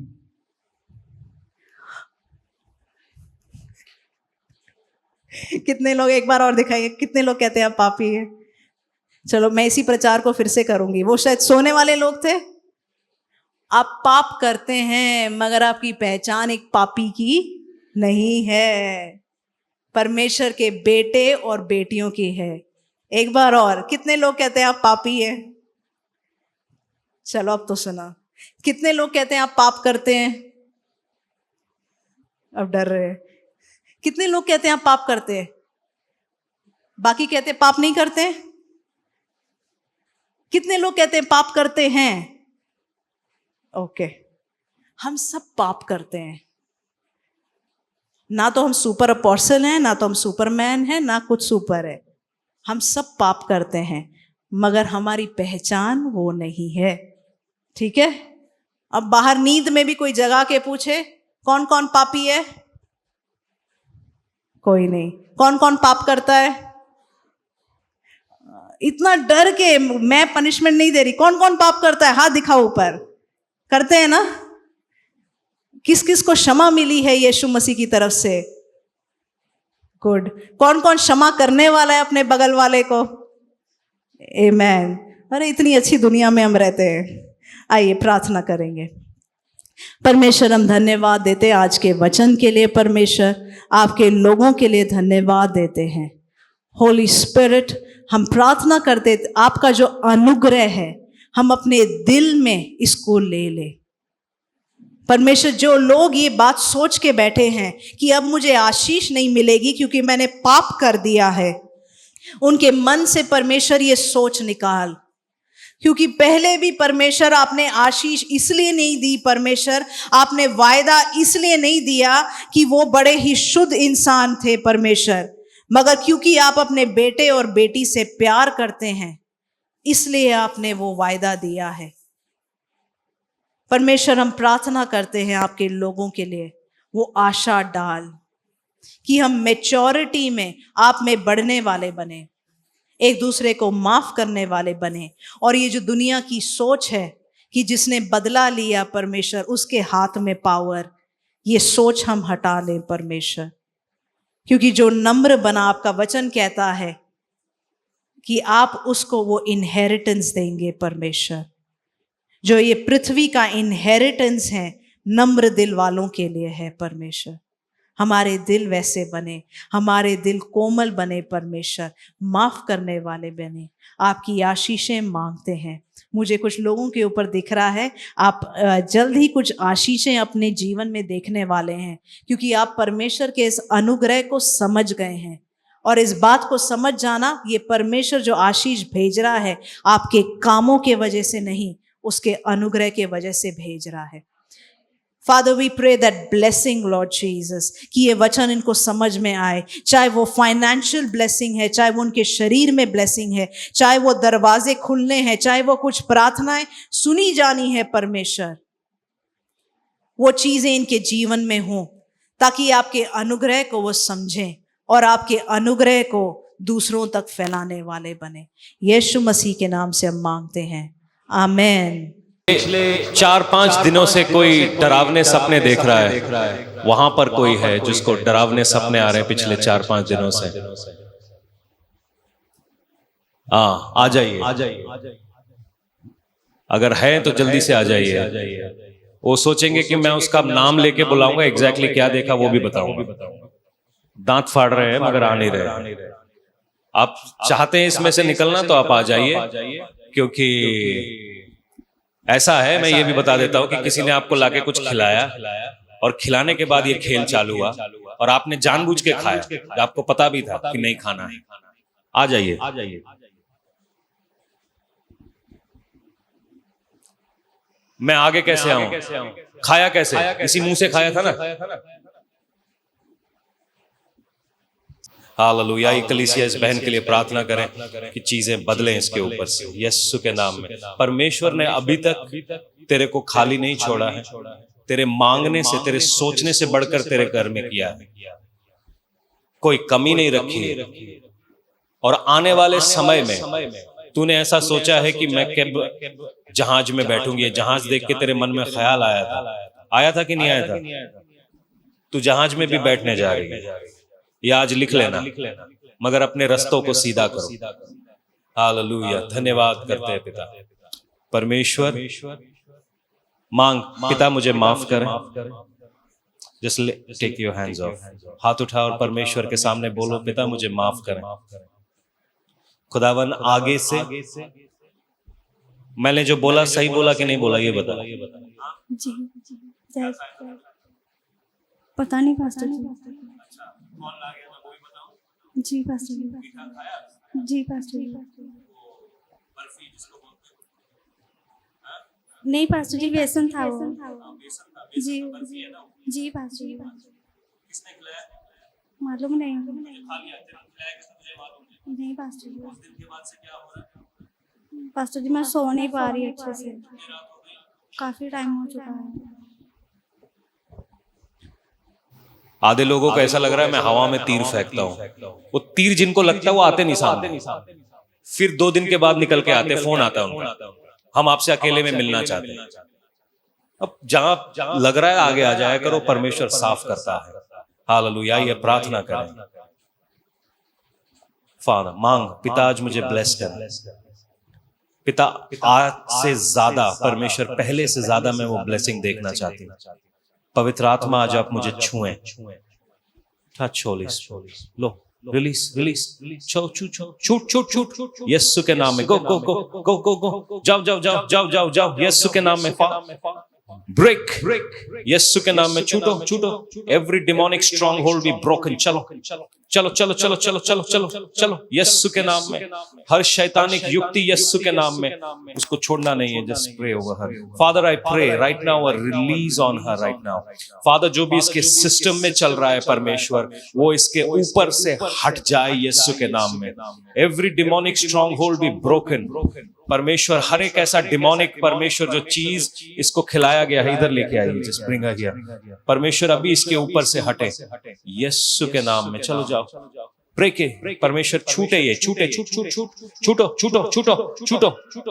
कितने लोग, एक बार और दिखाइए, कितने लोग कहते हैं आप पापी हैं? चलो मैं इसी प्रचार को फिर से करूंगी। वो शायद सोने वाले लोग थे। आप पाप करते हैं मगर आपकी पहचान एक पापी की नहीं है, परमेश्वर के बेटे और बेटियों की है। एक बार और, कितने लोग कहते हैं आप पापी हैं? चलो अब तो सुना। कितने लोग कहते हैं आप पाप करते हैं? अब डर रहे हैं। कितने लोग कहते हैं आप पाप करते हैं? बाकी कहते हैं पाप नहीं करते? कितने लोग कहते हैं पाप करते हैं? ओके, हम सब पाप करते हैं। ना तो हम सुपर अपोस्टल हैं, ना तो हम सुपरमैन हैं, ना कुछ सुपर है। हम सब पाप करते हैं मगर हमारी पहचान वो नहीं है। ठीक है? अब बाहर नींद में भी कोई जगा के पूछे कौन कौन पापी है? कोई नहीं। कौन कौन पाप करता है? इतना डर के मैं पनिशमेंट नहीं दे रही। कौन कौन पाप करता है? हाथ दिखाओ ऊपर। करते हैं ना? किस किस को क्षमा मिली है यीशु मसीह की तरफ से? गुड। कौन कौन क्षमा करने वाला है अपने बगल वाले को? आमेन। अरे इतनी अच्छी दुनिया में हम रहते हैं। आइए प्रार्थना करेंगे। परमेश्वर, हम धन्यवाद देते हैं आज के वचन के लिए। परमेश्वर, आपके लोगों के लिए धन्यवाद देते हैं। होली स्पिरिट, हम प्रार्थना करते आपका जो अनुग्रह है हम अपने दिल में इसको ले ले। परमेश्वर, जो लोग ये बात सोच के बैठे हैं कि अब मुझे आशीष नहीं मिलेगी क्योंकि मैंने पाप कर दिया है, उनके मन से परमेश्वर ये सोच निकाल। क्योंकि पहले भी परमेश्वर आपने आशीष इसलिए नहीं दी, परमेश्वर आपने वायदा इसलिए नहीं दिया कि वो बड़े ही शुद्ध इंसान थे परमेश्वर, मगर क्योंकि आप अपने बेटे और बेटी से प्यार करते हैं इसलिए आपने वो वायदा दिया है। परमेश्वर, हम प्रार्थना करते हैं आपके लोगों के लिए, वो आशा डाल कि हम मैच्योरिटी में आप में बढ़ने वाले बने, एक दूसरे को माफ करने वाले बने। और ये जो दुनिया की सोच है कि जिसने बदला लिया परमेश्वर उसके हाथ में पावर, ये सोच हम हटा लें परमेश्वर। क्योंकि जो नम्र बना, आपका वचन कहता है कि आप उसको वो इनहेरिटेंस देंगे परमेश्वर। जो ये पृथ्वी का इनहेरिटेंस है नम्र दिल वालों के लिए है परमेश्वर। हमारे दिल वैसे बने, हमारे दिल कोमल बने परमेश्वर, माफ करने वाले बने। आपकी आशीषें मांगते हैं। मुझे कुछ लोगों के ऊपर दिख रहा है आप जल्द ही कुछ आशीषें अपने जीवन में देखने वाले हैं, क्योंकि आप परमेश्वर के इस अनुग्रह को समझ गए हैं। और इस बात को समझ जाना, ये परमेश्वर जो आशीष भेज रहा है आपके कामों के वजह से नहीं, उसके अनुग्रह के वजह से भेज रहा है। Father, we pray that blessing, Lord Jesus, कि ये वचन इनको समझ में आए, चाहे वो फाइनेंशियल ब्लेसिंग है, चाहे वो उनके शरीर में ब्लेसिंग है, चाहे वो दरवाजे खुलने हैं, चाहे वो कुछ प्रार्थनाएं सुनी जानी है परमेश्वर, वो चीजें इनके जीवन में हों, ताकि आपके अनुग्रह को वो समझें और आपके अनुग्रह को दूसरों तक फैलाने वाले बने। यीशु मसीह के नाम से हम मांगते हैं, आमेन। पिछले 4-5 दिनों से कोई डरावने सपने देख रहा है, वहां पर कोई है जिसको डरावने सपने आ रहे हैं पिछले 4-5 दिनों से? हाँ, आ जाइए। अगर है तो जल्दी से आ जाइए। वो सोचेंगे कि मैं उसका नाम लेके बुलाऊंगा, एग्जैक्टली क्या देखा वो भी बताऊंगा। दांत फाड़ रहे हैं मगर आ नहीं रहे। आप चाहते हैं इसमें से निकलना तो आप आ जाइए, क्योंकि ऐसा है, मैं ये भी बता देता हूं कि किसी ने आपको लाके कुछ खिलाया और खिलाने के बाद ये खेल चालू हुआ और आपने जानबूझ के खाया, आपको पता भी था कि नहीं खाना है। आ जाइए। मैं आगे कैसे आऊं? खाया कैसे? इसी मुंह से खाया था ना। हालेलुया। कलीसिया इस बहन के लिए प्रार्थना करें कि चीजें बदलें इसके ऊपर से, यीशु के नाम में। परमेश्वर ने अभी तक तेरे को खाली नहीं छोड़ा है, तेरे मांगने से, तेरे सोचने से बढ़कर तेरे घर में किया है, कोई कमी नहीं रखी है। और आने वाले समय में तूने ऐसा सोचा है कि मैं कब जहाज में बैठूंगी, जहाज देख के तेरे मन में ख्याल आया था कि नहीं आया था? तू जहाज में भी बैठने जा रही है, ये आज लिख लेना, मगर अपने रास्तों को सीधा करो। हालेलुया। धन्यवाद करते हैं पिता परमेश्वर। मांग, पिता मुझे माफ करें। Just take your hands off, हाथ उठाओ और परमेश्वर के सामने बोलो, पिता मुझे माफ करें। खुदावन, आगे से मैंने जो बोला सही बोला कि नहीं बोला, ये बता। जी पता नहीं पास्टर जी। जी पास्टर जी। पास्टर जी नहीं पास्टर जी, व्यसन था वो। जी पास्टर जी। मालूम नहीं पास्टर जी। पास्टर जी मैं सो नहीं पा रही अच्छे से, काफी टाइम हो चुका है। आधे लोगों को ऐसा लग रहा है मैं हवा में तीर फेंकता हूं, वो तीर जिनको लगता है वो आते नहीं सामने, फिर 2 दिन के बाद निकल के आते, फोन आता है उनका, हम आपसे अकेले में मिलना चाहते हैं। अब जहां लग रहा है आगे आ जाया करो, परमेश्वर साफ करता है। हालेलुया। ये प्रार्थना करें। फादर, मांग, पिता आज मुझे ब्लेस कर। पिता आज से ज्यादा, परमेश्वर पहले से ज्यादा मैं वो ब्लेसिंग देखना चाहती हूँ। पवित्र आत्मा आज आप मुझे छुएं। टच होली स्पिरिट, लो रिलीज, छूट यीशु के नाम में। गो, जाओ यीशु के नाम में। ब्रेक यीशु के नाम में। छूटो। Every demonic strong hold be broken. चलो यीशु के नाम में। हर शैतानिक युक्ति यीशु के नाम में, उसको छोड़ना नहीं है। Just pray over her. Father I pray right now और release on her right now. Father, जो भी इसके सिस्टम में चल रहा है परमेश्वर, वो इसके ऊपर से हट जाए यीशु के नाम में। Every demonic strong hold be broken. परमेश्वर, हर एक ऐसा डिमोनिक, परमेश्वर जो चीज इसको खिलाया गया है, इधर लेके आइए, जस्ट ब्रिंग अ हियर। परमेश्वर अभी इसके ऊपर से हटे यीशु के नाम में। चलो जाओ, ब्रेक के परमेश्वर, छूटे ये,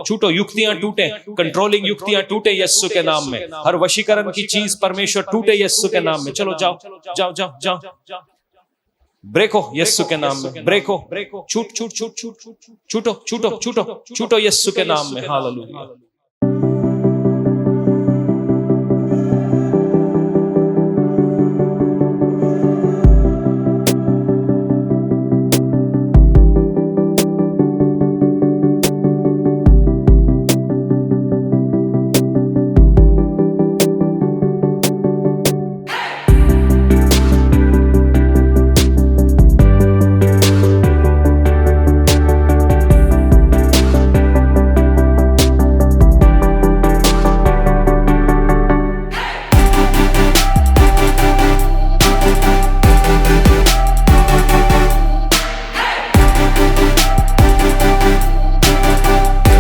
छूटो युक्तियां टूटे, कंट्रोलिंग युक्तियां टूटे यीशु के नाम में। हर वशीकरण की चीज परमेश्वर टूटे यीशु के नाम में। चलो जाओ, ब्रेक हो यीशु के नाम में। ब्रेक हो, छूटो यीशु के नाम में। हालेलुया।